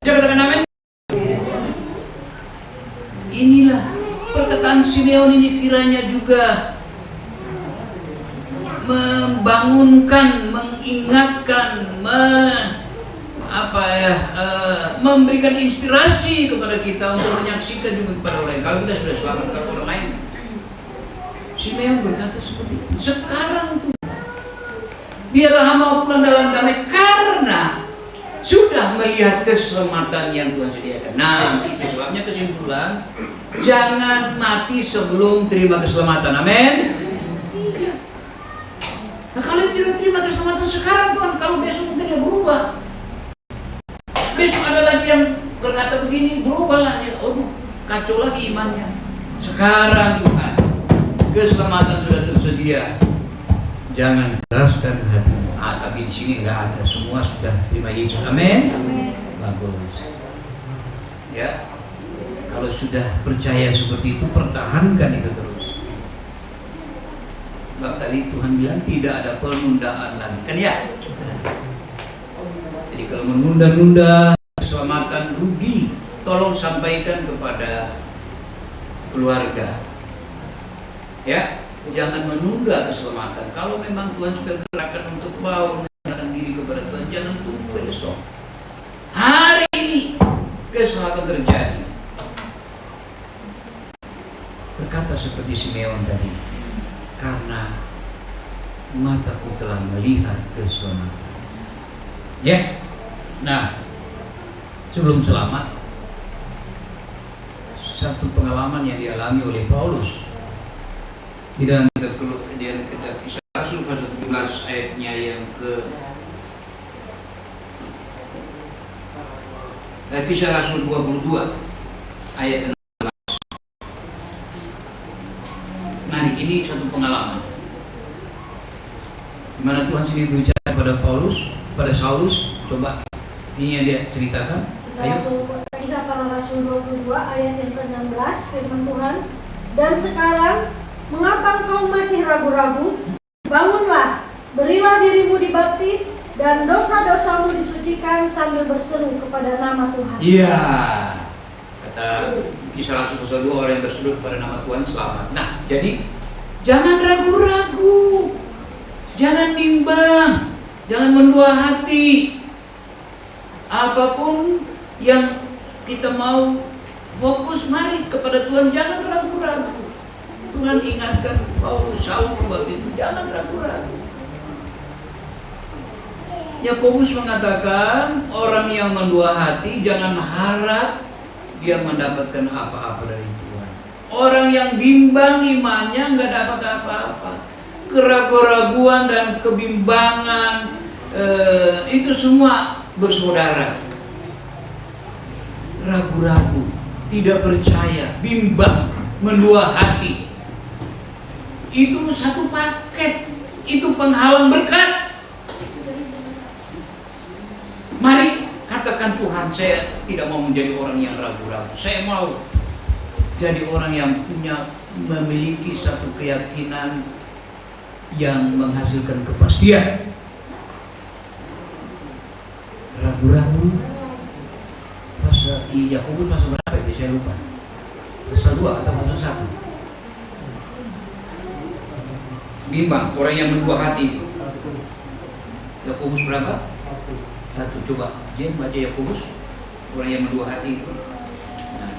Coba katakan amin. Inilah perkataan Simeon ini kiranya juga membangunkan, mengingatkan, memberikan inspirasi kepada kita untuk menyaksikan juga kepada orang lain. Kalau kita sudah selamatkan orang lain, Simeon berkata seperti itu. Sekarang tuh, biarlah hamba pulang dalam damai karena sudah melihat keselamatan yang Tuhan sediakan. Nah, itu sebabnya kesimpulan, jangan mati sebelum terima keselamatan. Amin. Nah, kalau tidak terima keselamatan sekarang Tuhan, kalau besok mungkin dia berubah. Besok ada lagi yang berkata begini, berubahlah ya. Oh, kacau lagi imannya. Sekarang Tuhan, keselamatan sudah tersedia. Jangan keraskan hati. Tapi di sini nggak ada, semua sudah terima Yesus. Amin. Bagus. Ya, kalau sudah percaya seperti itu, pertahankan itu terus. Sebab tadi Tuhan bilang tidak ada penundaan lagi, kan ya? Jadi kalau menunda-nunda keselamatan rugi, tolong sampaikan kepada keluarga. Ya, jangan menunda keselamatan. Kalau memang Tuhan sudah gerakan untuk mau menyerahkan diri kepada Tuhan, jangan tunggu besok. Hari ini keselamatan terjadi. Berkata seperti Simeon tadi, karena mataku telah melihat keselamatan. Ya, nah, sebelum selamat, satu pengalaman yang dialami oleh Paulus di dalam kitab Kisah Rasul pasal 17 ayatnya yang ke Kisah Rasul 22 ayat 16. Nah, ini satu pengalaman di mana Tuhan sendiri berbicara pada Paulus, pada Saulus. Coba ini yang dia ceritakan. Ayo. Kisah Para Rasul 22 ayat yang ke-16, firman Tuhan. Dan sekarang, mengapa engkau masih ragu-ragu? bangunlah, berilah dirimu dibaptis, dan dosa-dosamu disucikan sambil berseru kepada nama Tuhan. Iya. Kata Kisah Rasul pasal 2, orang yang berseru kepada nama Tuhan selamat. Nah, jadi jangan ragu-ragu, jangan bimbang, jangan mendua hati. Apapun yang kita mau fokus, mari kepada Tuhan, jangan ragu-ragu. Tuhan ingatkan Paulus, Saul waktu itu, jangan ragu-ragu. Yakobus mengatakan orang yang mendua hati jangan harap dia mendapatkan apa-apa dari Tuhan. Orang yang bimbang imannya nggak dapat apa-apa. Keraguan-raguan dan kebimbangan itu semua bersaudara. Ragu-ragu, tidak percaya, bimbang, mendua hati. Itu satu paket, itu penghalang berkat. Mari katakan, Tuhan, saya tidak mau menjadi orang yang ragu-ragu. Saya mau jadi orang yang memiliki satu keyakinan yang menghasilkan kepastian. Ragu-ragu. Pasal Yakobus pasal berapa itu saya lupa. Pasal 2 atau pasal 1. Bimbang, orang yang mendua hati. Yakobus berapa? 1. Coba Jen baca Yakobus, orang yang mendua hati itu. Nah,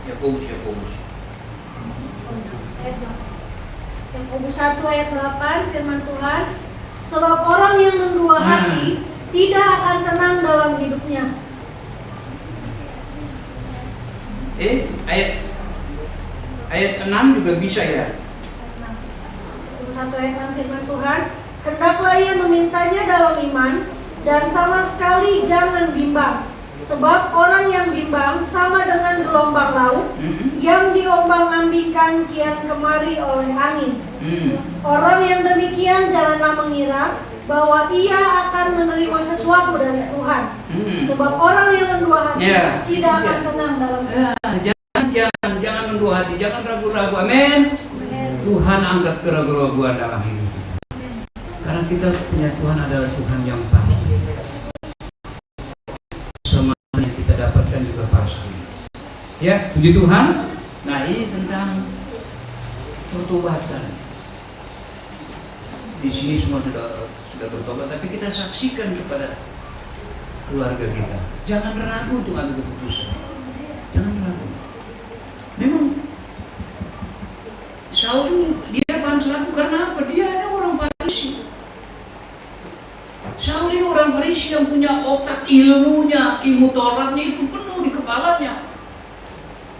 Yakobus. Yakobus 1 ayat 8, firman Tuhan, sebab orang yang mendua hati tidak akan tenang dalam hidupnya. Ayat 6 juga bisa ya. 1 ayat 6 firman Tuhan, hendaklah ia memintanya dalam iman, dan sama sekali jangan bimbang. Sebab orang yang bimbang sama dengan gelombang laut yang diombang-ambingkan kian kemari oleh angin. Orang yang demikian janganlah mengira bahwa ia akan menerima sesuatu dari Tuhan. Sebab orang yang mendua hati tidak akan tenang dalam hati. Jangan mendua hati, jangan ragu-ragu. Amin. Tuhan angkat keraguan dalam hidup kita. Karena kita punya Tuhan adalah Tuhan yang pasti. Semuanya yang kita dapatkan juga pasti. Ya, puji Tuhan. Nah, ini tentang pertobatan. Di sini semua sudah bertobat, tapi kita saksikan kepada keluarga kita. Jangan ragu untuk ambil keputusan. Jangan ragu. Memang Saul ini dia pantas ragu karena apa? Dia ada orang Farisi. Saul ini orang Farisi yang punya otak ilmunya, ilmu Tauratnya itu penuh di kepalanya.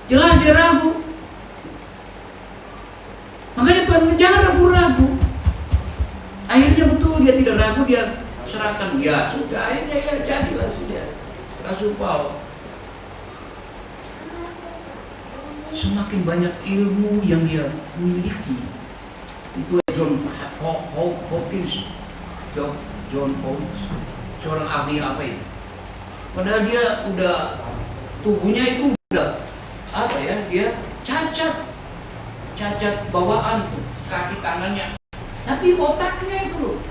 Jelas dia ragu. Makanya jangan ragu-ragu. Akhirnya betul dia tidak ragu, dia serahkan. Ya sudah, akhirnya ya jadilah sudah. Rasul Paul. Semakin banyak ilmu yang dia miliki. Itu John Hopkins, seorang ahli apa itu? Padahal dia udah tubuhnya itu udah apa ya? Dia cacat bawaan tuh, kaki kanannya. Tapi otaknya itu loh.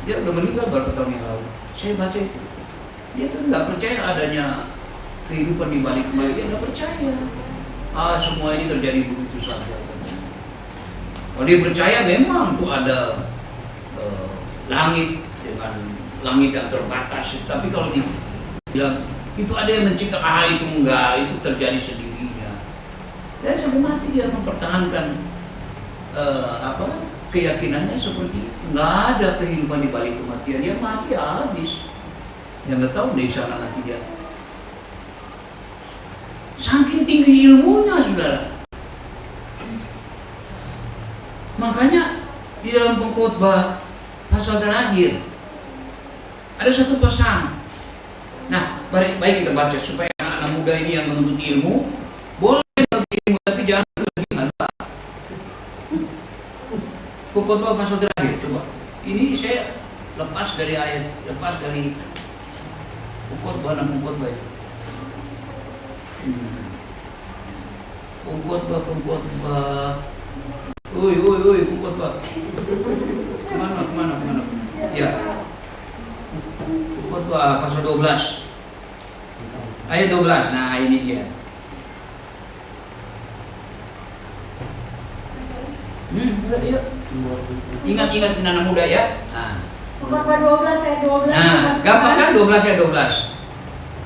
Dia udah meninggal beberapa tahun yang lalu. Saya baca itu. Dia tuh nggak percaya adanya kehidupan di balik kembali, dia nggak percaya. Semua ini terjadi begitu saja. Kalau dia percaya memang tuh ada langit dengan langit yang terbatas. Tapi kalau dia bilang itu ada yang menciptakan, itu enggak, itu terjadi sendirinya. Dan sampai mati dia mempertahankan keyakinannya seperti itu. Nggak ada kehidupan di balik kematian. Dia mati habis. Yang nggak tahu di sana nanti dia. Saking tinggi ilmunya, saudara. Makanya di dalam pengkhotbah pasal terakhir ada satu pesan. Nah, baik kita baca supaya anak-anak muda ini yang menuntut ilmu boleh menuntut ilmu, tapi jangan berlebihan. Pengkhotbah pasal terakhir, coba. Ini saya lepas dari pengkhotbah itu. Pengkhotbah Woi, buat Pak. Kemana? Ya. Buat Pak, pasal 12. Ayat 12, nah ini dia. Yuk. Ingat anak muda ya. Nah. Bapak 12 ayat 12. Nah, gampang kan 12 ayat 12.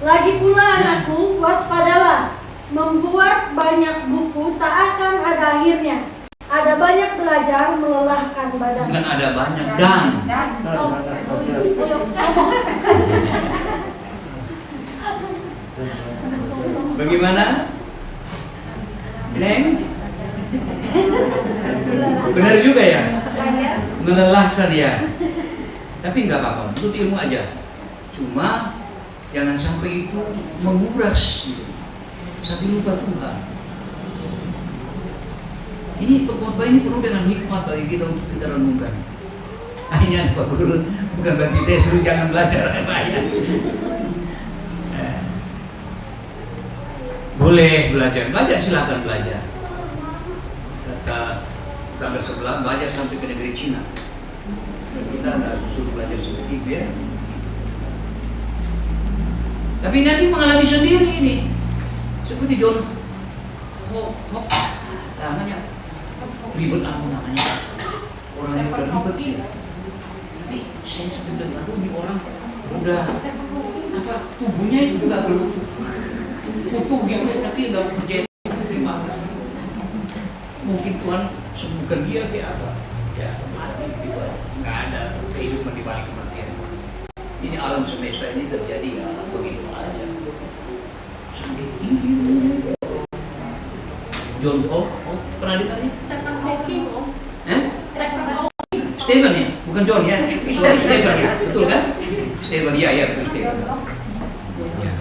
Lagi pula anakku, waspadalah. Membuat banyak buku tak akan ada akhirnya. Ada banyak belajar melelahkan badan. Bukan ada banyak dan. Oh, Bagaimana? Neng? Benar juga ya? Melelahkan ya. Tapi nggak apa-apa, itu ilmu aja. Cuma jangan sampai itu menguras gitu. Sampai lupa Tuhan. Ini khotbah ini penuh dengan hikmat bagi kita untuk kita renungkan. Akhirnya Pak Guru, bukan berarti saya suruh jangan belajar banyak. Boleh belajar silakan belajar. Kata tanggal sebelah belajar sampai ke negeri Cina. Kita nggak suruh belajar seperti itu ya. Tapi nanti mengalami sendiri ini. Seperti John Hop, namanya ribet namanya. Orang yang udah ribet ya. Tapi saya sampai dengar ini orang udah apa tubuhnya itu nggak perlu utuh gitu ya, tapi nggak percaya gimana. Mungkin Tuhan sembuhkan dia kayak apa? Ya mati gitu aja. Nggak ada kehidupan di balik kematian. Ini alam semesta ini terjadi ya begitu aja. Sampai tinggi. John Paul, pernah dengar ini? Stephen Hawking, Om. Stephen Hawking. Stephen ya, bukan John ya. Sorry, Stephen ya, betul kan? Stephen ya betul Stephen. Ya.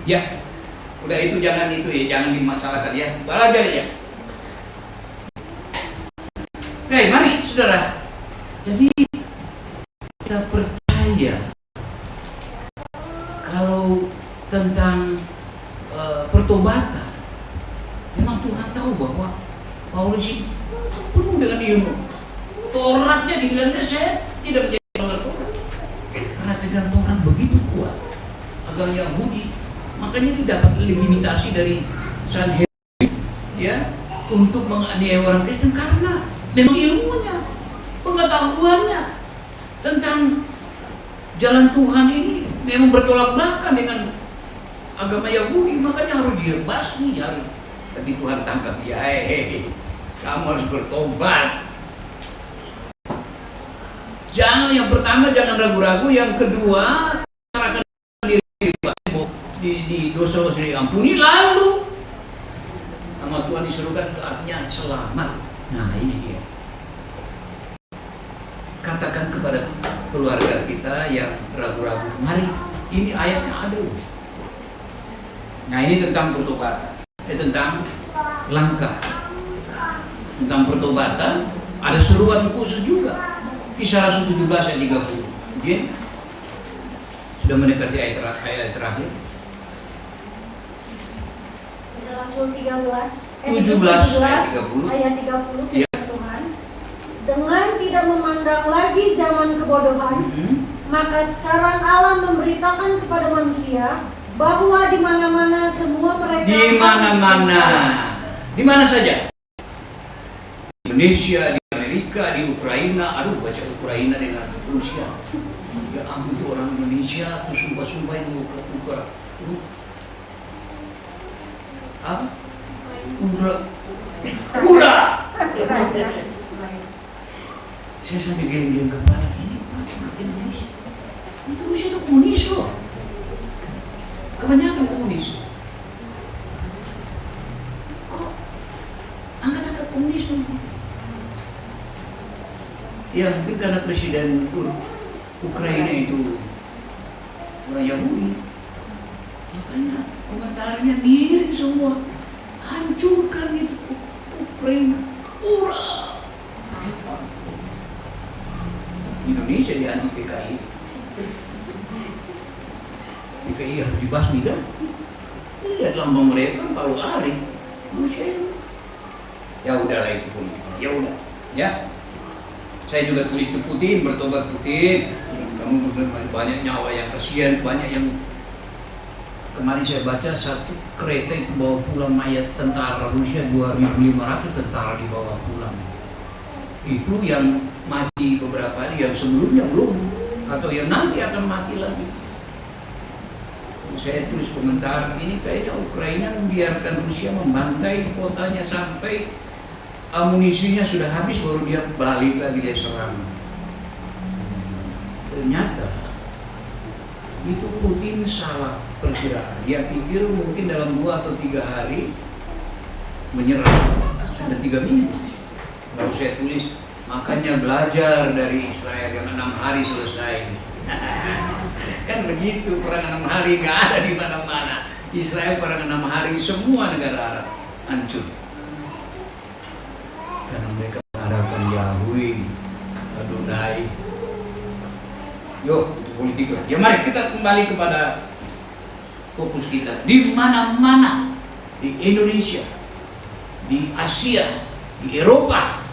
Ya, udah itu jangan jangan dimasalahkan ya. Belajar ya. Oke, mari saudara. Jadi kita percaya kalau tentang pertobatan, memang Tuhan tahu bahwa Paulus ini penuh dengan ilmu. Tauratnya dibilangnya saya tidak menjadi pelanggar Taurat karena pegang Taurat begitu kuat. Agama Yahudi, makanya dia dapat legitimasi dari Sanhedrin ya untuk menganiaya orang Kristen karena memang ilmunya, pengetahuannya tentang jalan Tuhan ini memang bertolak belakang dengan agama Yahudi, makanya harus dibasmi, harus. Tapi Tuhan tangkap dia, kamu harus bertobat. Jangan yang pertama jangan ragu-ragu, yang kedua serahkan diri di dosa-dosa diampuni, lalu sama Tuhan diserukan itu artinya selamat. Nah ini dia. Katakan kepada keluarga kita yang ragu-ragu, mari ini ayatnya ada. Nah ini tentang pertobatan, tentang langkah, tentang pertobatan. Ada seruan khusus juga. Kisah Rasul 17 ayat 30. Okay? Sudah mendekati ayat terakhir. Rasul 17 ayat 30. ayat 30 Ya. Tuhan, dengan tidak memandang lagi zaman kebodohan, maka sekarang Allah memberitakan kepada manusia bahwa di mana-mana semua mereka di mana saja, di Indonesia, di Amerika, di Ukraina. Aduh, baca Ukraina dengan Rusia. Ya ampun, itu orang Indonesia tuh sumpah-sumpah itu apa? Ura. Saya sampai geleng-geleng kepala ini Indonesia. Itu Rusia itu komunis loh. Kebanyakan komunis. Kok angkat-angkat komunis tuh? Ya mungkin karena presiden Ukraina itu orang Yahudi. Makanya komentarnya miring semua. Hancurkan itu Ukraina. Ura. Indonesia di anti PKI. PKI harus dibasmi kan? Lihat lambang mereka kalau lari. Rusia Ya udahlah itu politik. Ya udah, ya. Saya juga tulis ke Putin, bertobat Putin. Kamu banyak nyawa yang kasihan, banyak yang kemarin saya baca satu kereta itu bawa pulang mayat tentara Rusia 2.500 tentara dibawa pulang. Itu yang mati beberapa hari, yang sebelumnya belum, atau yang nanti akan mati lagi. Saya tulis komentar, ini kayaknya Ukraina membiarkan Rusia membantai kotanya sampai amunisinya sudah habis, baru dia balik lagi dia serang. Ternyata itu Putin salah perkiraan. Dia pikir mungkin dalam 2 atau 3 hari menyerah. Sudah 3 minggu. Lalu saya tulis, makanya belajar dari Israel yang 6 hari selesai. Kan begitu, perang 6 hari nggak ada di mana-mana. Israel perang 6 hari semua negara Arab hancur. Karena mereka mengharapkan Yahweh, Adonai. Yo, itu politik. Ya mari kita kembali kepada fokus kita. Di mana-mana, di Indonesia, di Asia, di Eropa,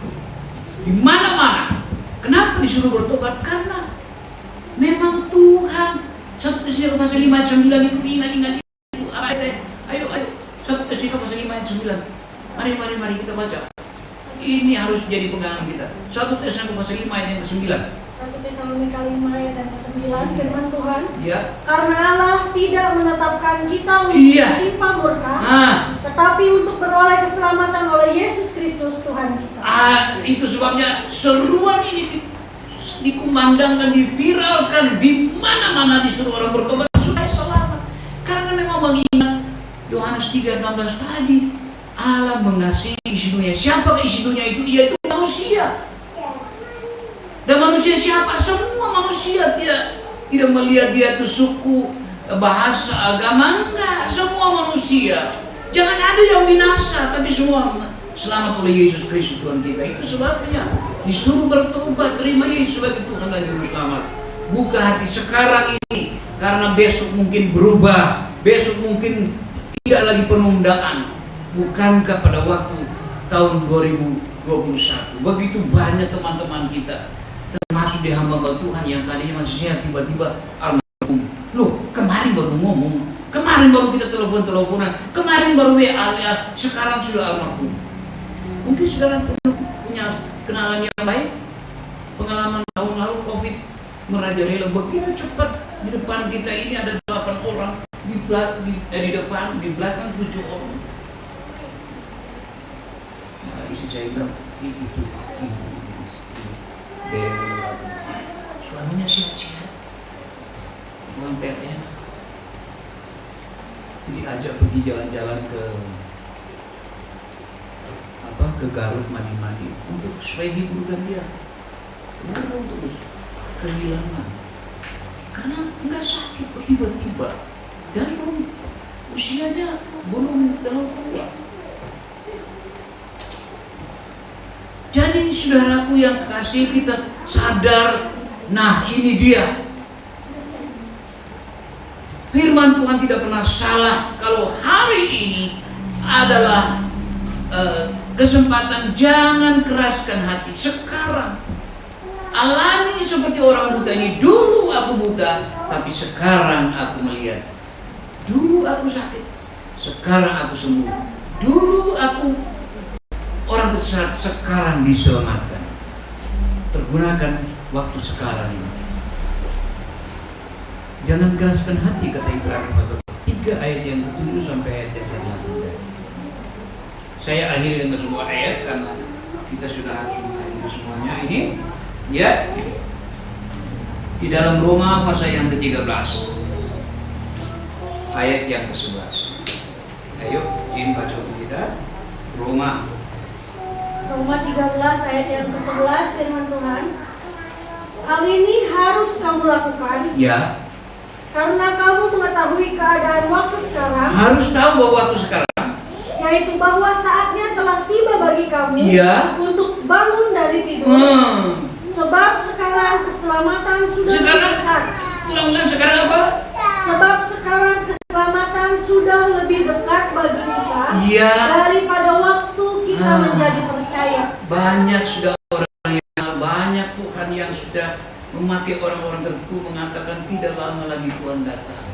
di mana-mana. Kenapa disuruh bertobat? Karena memang Tuhan. 1 Tesalonika pasal 5 ayat 9 itu ingat itu. Ayo 1 Tesalonika pasal 5 ayat 9. Mari kita baca. Ini harus jadi pegangan kita. 1 Tesalonika pasal 5 ayat yang ke-9. 1 Tesalonika 5 ayat yang ke-9, firman Tuhan. Ya. Karena Allah tidak menetapkan kita untuk Iya. ditimpa murka, tetapi untuk beroleh keselamatan oleh Yesus Kristus Tuhan kita. Itu sebabnya seruan ini dikumandangkan, diviralkan di mana-mana, disuruh orang bertobat supaya selamat. Karena memang mengingat Yohanes 3:16 tadi, Allah mengasihi isi dunia. Siapa isi dunia itu? Yaitu manusia. Dan manusia siapa? Semua manusia. Tidak melihat dia itu suku, bahasa, agama, enggak. Semua manusia. Jangan ada yang binasa, tapi semua selamat oleh Yesus Kristus Tuhan kita. Itu sebabnya disuruh bertobat, terima Yesus sebagai Tuhan dan Juru Selamat. Buka hati sekarang ini, karena besok mungkin berubah, besok mungkin tidak lagi penundaan. Bukankah pada waktu tahun 2021 begitu banyak teman-teman kita, termasuk di hamba Tuhan yang tadinya masih sehat, tiba-tiba almarhum. Loh, kemarin baru ngomong, kemarin baru kita telepon-teleponan, kemarin baru WA, sekarang sudah almarhum. Mungkin saudara punya kenalan yang baik, pengalaman tahun lalu COVID merajalela begitu cepat. Di depan kita ini ada 8 orang, di depan, di belakang 7 orang. Nah, istri saya bilang, itu suaminya siap-siap, uang PLN, diajak pergi jalan-jalan ke Garut mandi-mandi untuk supaya hiburkan dia. Kenapa terus kehilangan? Karena nggak sakit tiba-tiba dan usianya belum terlalu tua. Jadi saudaraku yang kasih, kita sadar, nah ini dia. Firman Tuhan tidak pernah salah. Kalau hari ini adalah kesempatan, jangan keraskan hati. Sekarang alami seperti orang buta ini. Dulu aku buta, tapi sekarang aku melihat. Dulu aku sakit, sekarang aku sembuh. Dulu aku orang tersesat, sekarang diselamatkan. Pergunakan waktu sekarang ini. Jangan keraskan hati, kata Ibrani pasal 3 ayat yang ke-7 sampai ayat yang ke-8. Saya akhiri dengan sebuah ayat karena kita sudah harus mengakhiri semuanya ini. Ya, di dalam Roma pasal yang ke-13 ayat yang ke-11. Ayo, Jin baca untuk kita. Roma 13 ayat yang ke-11, firman Tuhan. Hal ini harus kamu lakukan. Ya. Karena kamu mengetahui keadaan waktu sekarang. Harus tahu bahwa waktu sekarang, yaitu bahwa saatnya telah tiba bagi kamu. Ya. Untuk bangun dari tidur. Sebab sekarang keselamatan sudah dekat. Ulang-ulang, sekarang apa? Sebab sekarang keselamatan sudah lebih dekat bagi kita. Ya. Daripada waktu kita kita menjadi percaya. Banyak sudah banyak Tuhan yang sudah memakai orang-orang tertentu mengatakan tidak lama lagi Tuhan datang.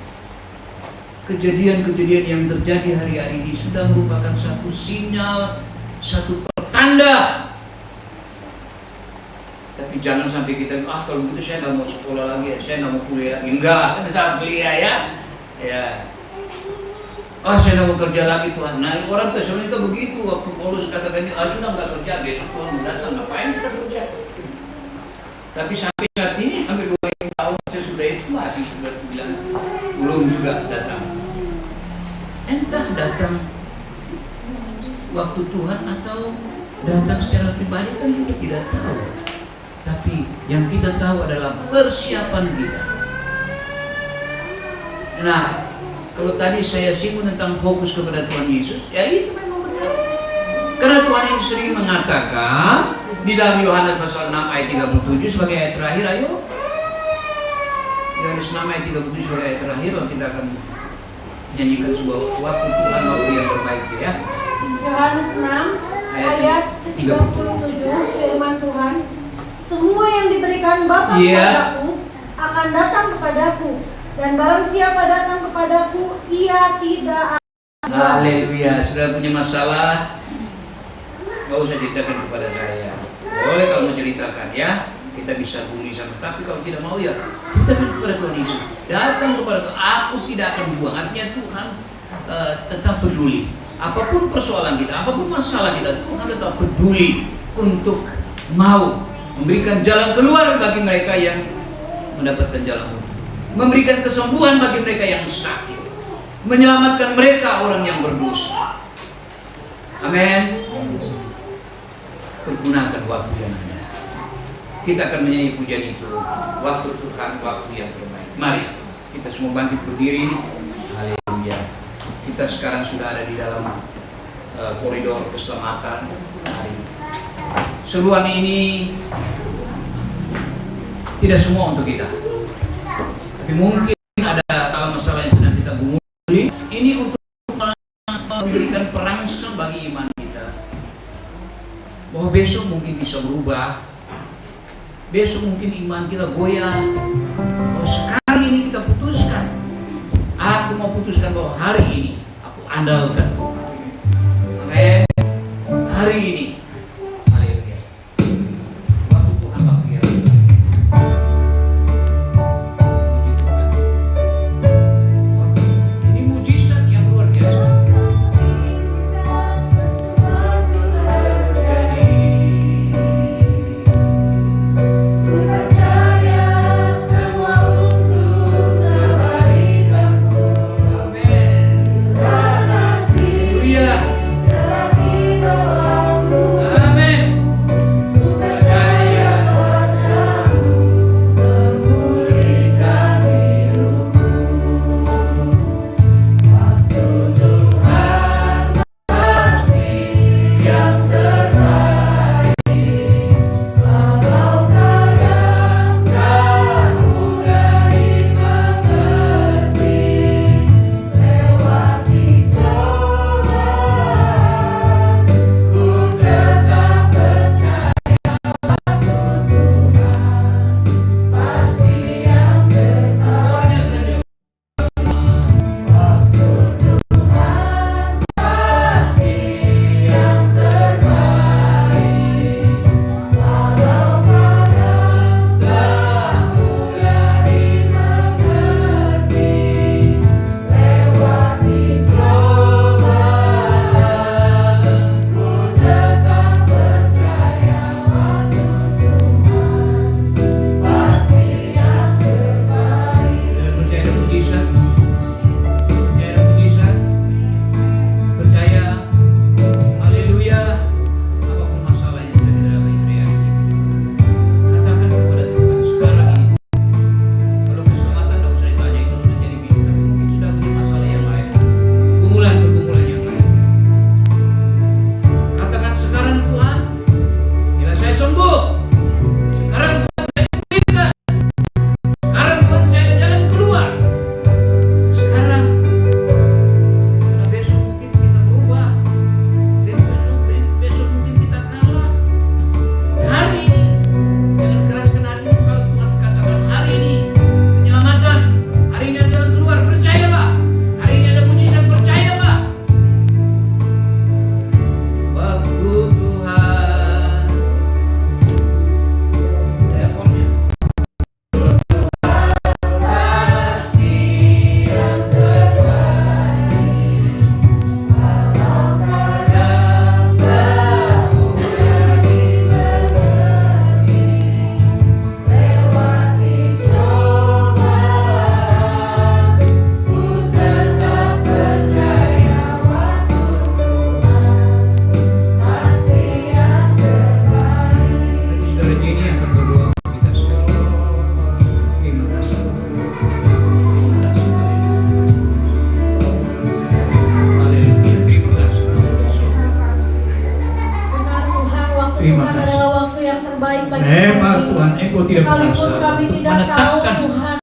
Kejadian-kejadian yang terjadi hari-hari ini sudah merupakan satu sinyal, satu pertanda. Tapi jangan sampai kita, kalau begitu saya nggak mau sekolah lagi, saya nggak mau kuliah lagi. Enggak, tetap kuliah ya. Saya nggak mau kerja lagi Tuhan. Nah, orang Tesalonika begitu. Waktu Paulus katakan, sudah nggak kerja, besok Tuhan datang. Ngapain kita kerja? Tapi sampai saat ini, sampai 2 tahun sesudah itu masih sudah bilang belum juga datang. Entah datang waktu Tuhan atau datang secara pribadi kan kita tidak tahu. Tapi yang kita tahu adalah persiapan kita. Nah, kalau tadi saya singgung tentang fokus kepada Tuhan Yesus, ya itu memang benar. Karena Tuhan Yesus sering mengatakan di dalam Yohanes pasal 6 ayat 37 sebagai ayat terakhir, ayo. Yohanes 6 ayat 37 sebagai ayat terakhir, lalu kita akan menyanyikan sebuah waktu Tuhan waktu yang terbaik ya. Yohanes 6 ayat 37 firman Tuhan, semua yang diberikan Bapa kepadaku akan datang kepadaku, dan barang siapa datang kepadaku, ia tidak akan. Haleluya. Sudah punya masalah, gak usah ceritakan kepada saya. Boleh kalau mau ceritakan ya, kita bisa hubungi sama. Tapi kalau tidak mau ya, ceritakan kepada Tuhan Yesus. Datang kepada Tuhan, aku tidak akan buang. Artinya Tuhan tetap peduli. Apapun persoalan kita, apapun masalah kita, Tuhan tetap peduli untuk mau memberikan jalan keluar bagi mereka yang mendapatkan jalan keluar, memberikan kesembuhan bagi mereka yang sakit, menyelamatkan mereka orang yang berdosa. Amin. Pergunakan waktu yang ada. Kita akan menyanyi pujian itu, waktu Tuhan, waktu yang terbaik. Mari kita semua bangkit berdiri. Haleluya. Kita sekarang sudah ada di dalam koridor keselamatan. Mari. Seruan ini tidak semua untuk kita, tapi mungkin ada kalau masalah yang sedang kita gumuli. Ini untuk memberikan perangsang bagi iman kita, bahwa besok mungkin bisa berubah. Besok mungkin iman kita goyah. Kalau sekarang ini kita putuskan, aku mau putuskan bahwa hari ini aku andalkan Tuhan. Amin. Hari ini. Haleluya. Waktu Tuhan waktu yang ini mujizat yang luar biasa. Aku Terima Tuhan kasih. adalah waktu yang terbaik bagi Memang kami. Tuhan, Engkau tidak pernah Sekalipun salah. kami tidak tahu Menetapkan. Tuhan,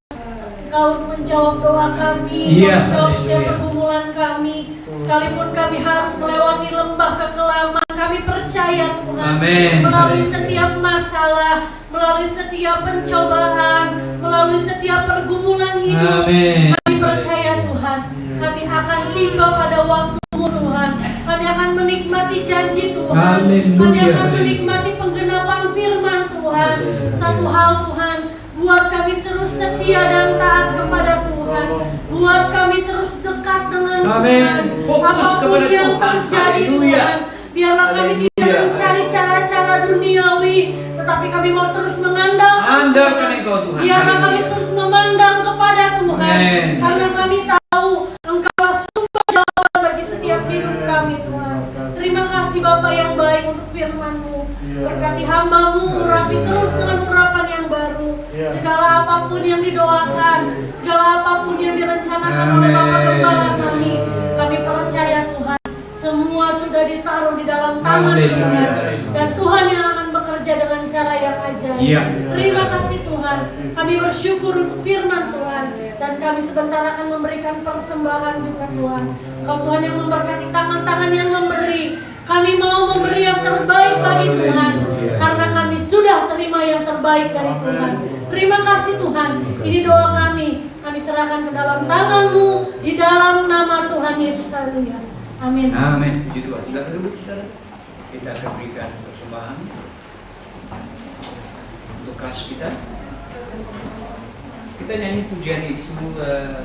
Engkau menjawab doa kami, Iya, menjawab setiap haleluya. pergumulan kami. Sekalipun kami harus melewati lembah kekelaman, kami percaya Tuhan. Amin. Melalui Haleluya. setiap masalah, melalui setiap pencobaan, melalui setiap pergumulan hidup, Amin. kami percaya Tuhan. Kami akan tiba pada waktu-Mu Tuhan. Kami akan menikmati janji Tuhan. Haleluya. Kami akan Haleluya. menikmati penggenapan firman Tuhan. Haleluya. Satu hal Tuhan, buat kami terus setia dan taat kepada Tuhan. Buat kami terus dekat dengan Amin. Tuhan. Fokus Apapun kepada yang Tuhan. terjadi Haleluya. Tuhan, biarlah kami tidak Haleluya. mencari cara-cara duniawi, tetapi kami mau terus mengandalkan Andalkan Tuhan. Engkau Tuhan. Biarlah kami Haleluya. terus memandang kepada Tuhan. Amin. Karena kami tahu Engkau sumber jawaban bagi setiap hidup kami Tuhan. Terima kasih Bapa yang baik untuk firman-Mu. Berkati hamba-Mu, urapi terus dengan urapan yang baru. Segala apapun yang didoakan, segala apapun yang direncanakan oleh Bapak Gembala kami percaya Tuhan, semua sudah ditaruh di dalam tangan Haleluya. Tuhan. Dan Tuhan yang akan bekerja dengan cara yang ajaib. Iya. Terima kasih Tuhan. Kami bersyukur untuk firman Tuhan. Dan kami sebentar akan memberikan persembahan juga Tuhan. Kau Tuhan yang memberkati tangan-tangan yang memberi. Kami mau memberi yang terbaik bagi Tuhan. Karena kami sudah terima yang terbaik dari Tuhan. Terima kasih Tuhan. Ini doa kami. Kami serahkan ke dalam tangan-Mu. Di dalam nama Tuhan Yesus. Haleluya. Amin. Amin. Puji Tuhan. Silakan duduk, saudara. Kita akan berikan persembahan untuk kas kita. Kita nyanyi pujian itu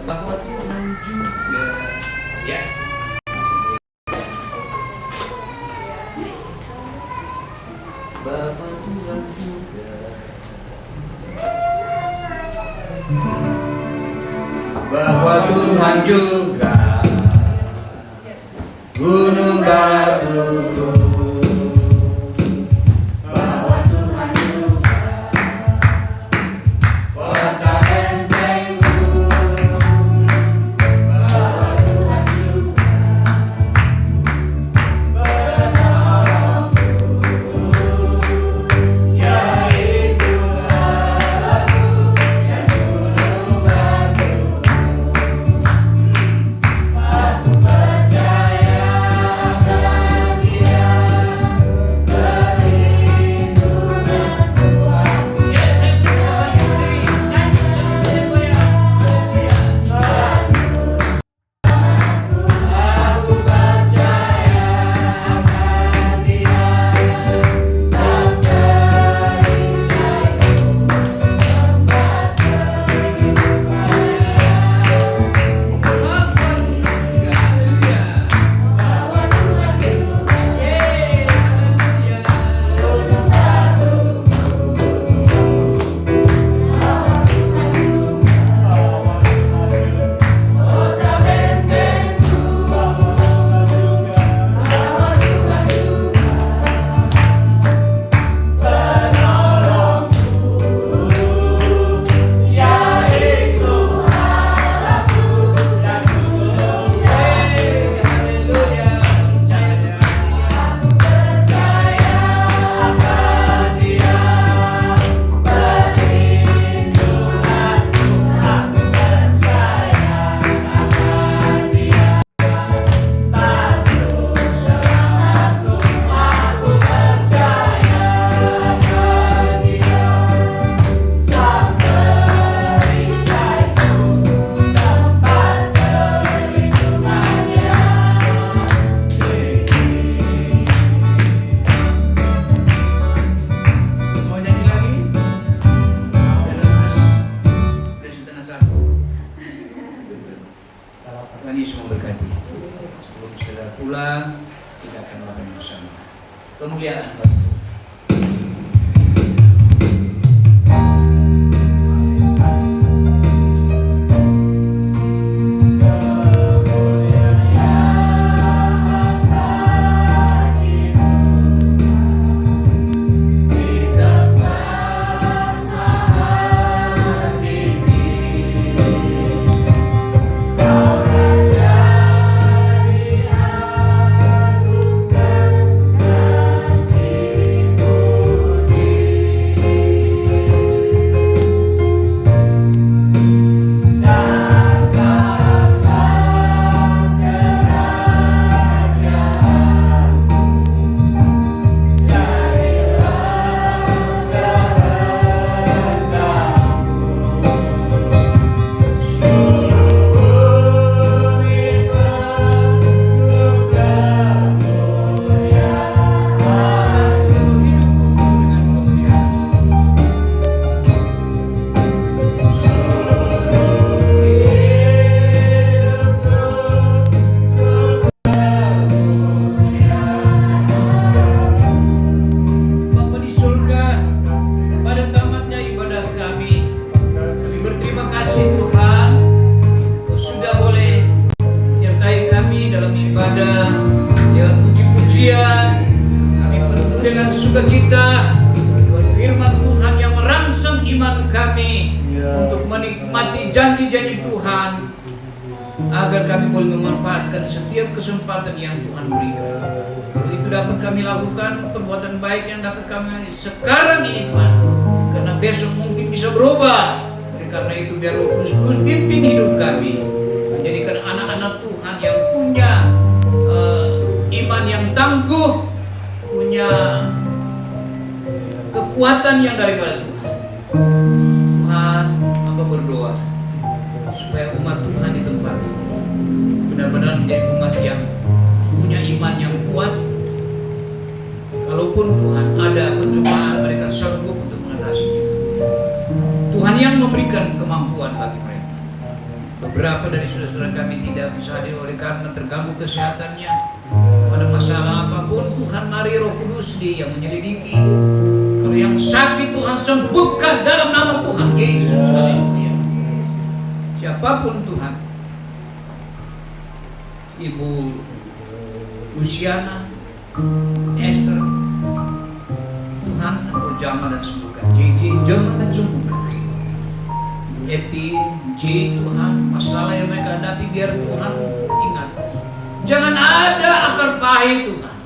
bahwa Tuhan juga. Ya. Bahwa Tuhan juga. Bahwa Tuhan juga gunung batuku. Bahwa Tuhan juga kota bentengku. Bahwa Tuhan juga penolongku, yaitu Allahku yang gunung batuku. Aku percaya akan Dia, perlindungan Tuhan. Yesus Tuhan beri dan aku percaya akan Dia, sang perisaiku, tempat Mau nyanyi lagi? Udah setengah satu. Tuhan Yesus memberkati. Sebelum saudara pulang, kita akan melakukan bersama kemuliaan Bapa. Di dengan sukacita Tuhan firman Tuhan yang merangsang iman kami untuk menikmati janji-janji Tuhan, agar kami boleh memanfaatkan setiap kesempatan yang Tuhan berikan. Kalau itu dapat kami lakukan, perbuatan baik yang dapat kami sekarang ini Tuhan, karena besok mungkin bisa berubah. Oleh karena itu biar Roh Kudus terus pimpin hidup kami, menjadikan anak-anak Tuhan yang punya iman yang tangguh, punya kekuatan yang daripada Tuhan. Tuhan, hamba berdoa supaya umat Tuhan di tempat ini benar-benar menjadi umat yang punya iman yang kuat. Kalaupun Tuhan ada pencobaan, mereka sanggup untuk mengatasinya. Tuhan yang memberikan kemampuan bagi mereka. Beberapa dari saudara-saudara kami tidak bisa hadir oleh karena terganggu kesehatannya. Pada masalah apapun, Tuhan mari Roh Kudus Dia yang menyelidiki. Kalau yang sakit Tuhan sembuhkan dalam nama Tuhan Yesus. Haleluya. Siapapun Tuhan, Ibu Luciana, Esther, Tuhan engkau jamah dan sembuhkan. JJ, jamah dan sembuhkan. Eti, J, Tuhan, masalah yang mereka hadapi biar Tuhan ingat. Jangan ada akar pahit Tuhan.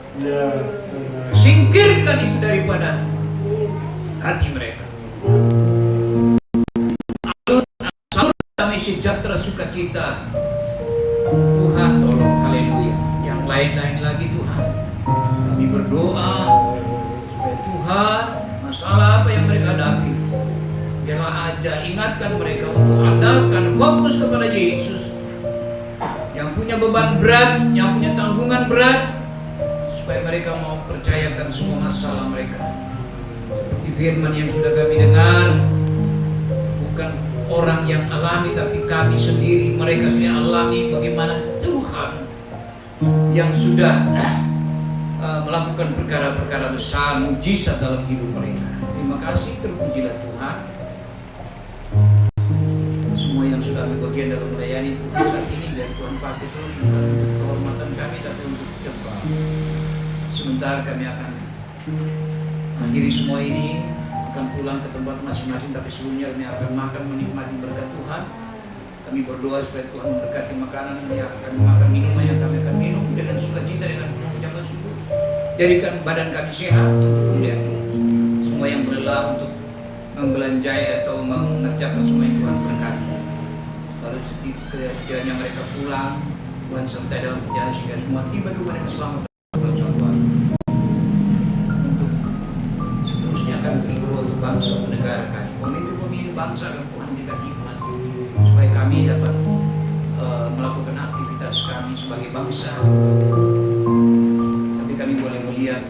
Singkirkan itu daripada hati mereka. Salut damai sejahtera sukacita. Tuhan tolong, haleluya. Yang lain-lain lagi Tuhan, kami berdoa supaya Tuhan masalah apa yang mereka hadapi, biarlah aja ingatkan mereka untuk andalkan fokus kepada Yesus. Yang punya beban berat, yang punya tanggungan berat, supaya mereka mau percayakan semua masalah mereka. Seperti firman yang sudah kami dengar, bukan orang yang alami, tapi kami sendiri, mereka sendiri alami bagaimana Tuhan yang sudah melakukan perkara-perkara besar, mujizat dalam hidup mereka. Terima kasih, terpujilah Tuhan. Semua yang sudah ambil bagian dalam melayani Tuhan saat ini, biar Tuhan pakai terus bukan untuk kehormatan kami, tapi untuk depan. Sebentar kami akan akhiri semua ini, akan pulang ke tempat masing-masing, tapi sebelumnya kami akan makan menikmati berkat Tuhan. Kami berdoa supaya Tuhan memberkati makanan yang kami makan, minuman yang kami akan minum dengan sukacita, dengan penuh ucapan syukur. Jadikan badan kami sehat, kemudian semua yang berlelah untuk membelanjai atau mengerjakan semua yang Tuhan berkati. Lalu sekiranya mereka pulang, Tuhan sertai dalam perjalanan sehingga semua tiba di rumah dengan selamat. Untuk seterusnya akan berdoa untuk bangsa, untuk negara kami, pemimpin-pemimpin bangsa dan Tuhan berikan hikmat supaya kami dapat melakukan aktivitas kami sebagai bangsa. Tapi kami boleh melihat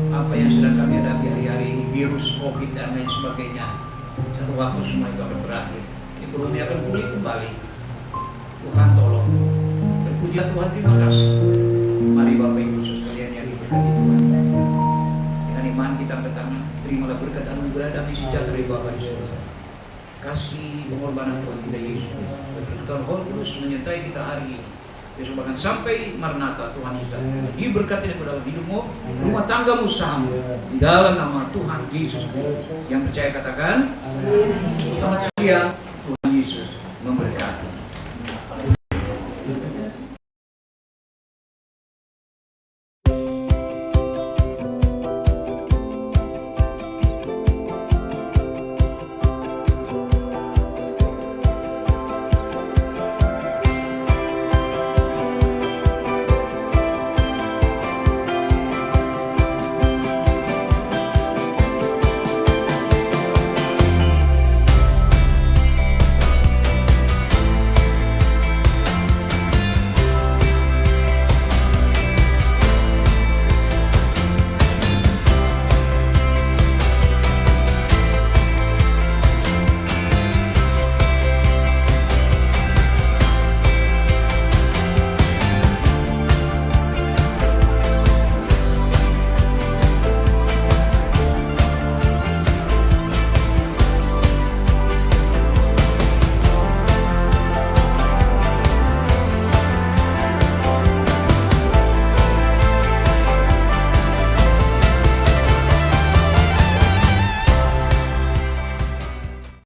apa yang sedang kami hadapi hari-hari ini, virus, COVID dan lain sebagainya. Satu waktu semua itu akan berakhir. Ekonomi akan pulih kembali. Tuhan tolong. Terpujilah Tuhan, terima kasih. Mari Bapak Ibu sekalian yang diberkati Tuhan. Dengan iman kita angkat tangan, terimalah berkat anugerah damai sejahtera dari Bapa di surga. Kasih pengorbanan Tuhan kita Yesus, berkat Roh Kudus menyertai kita hari ini. Besok bahkan sampai Maranatha Tuhan Yesus diberkati dalam hidupmu, rumah tanggamu, usahamu, di dalam nama Tuhan Yesus Kristus. Yang percaya katakan, selamat siang, Tuhan Yesus memberkati.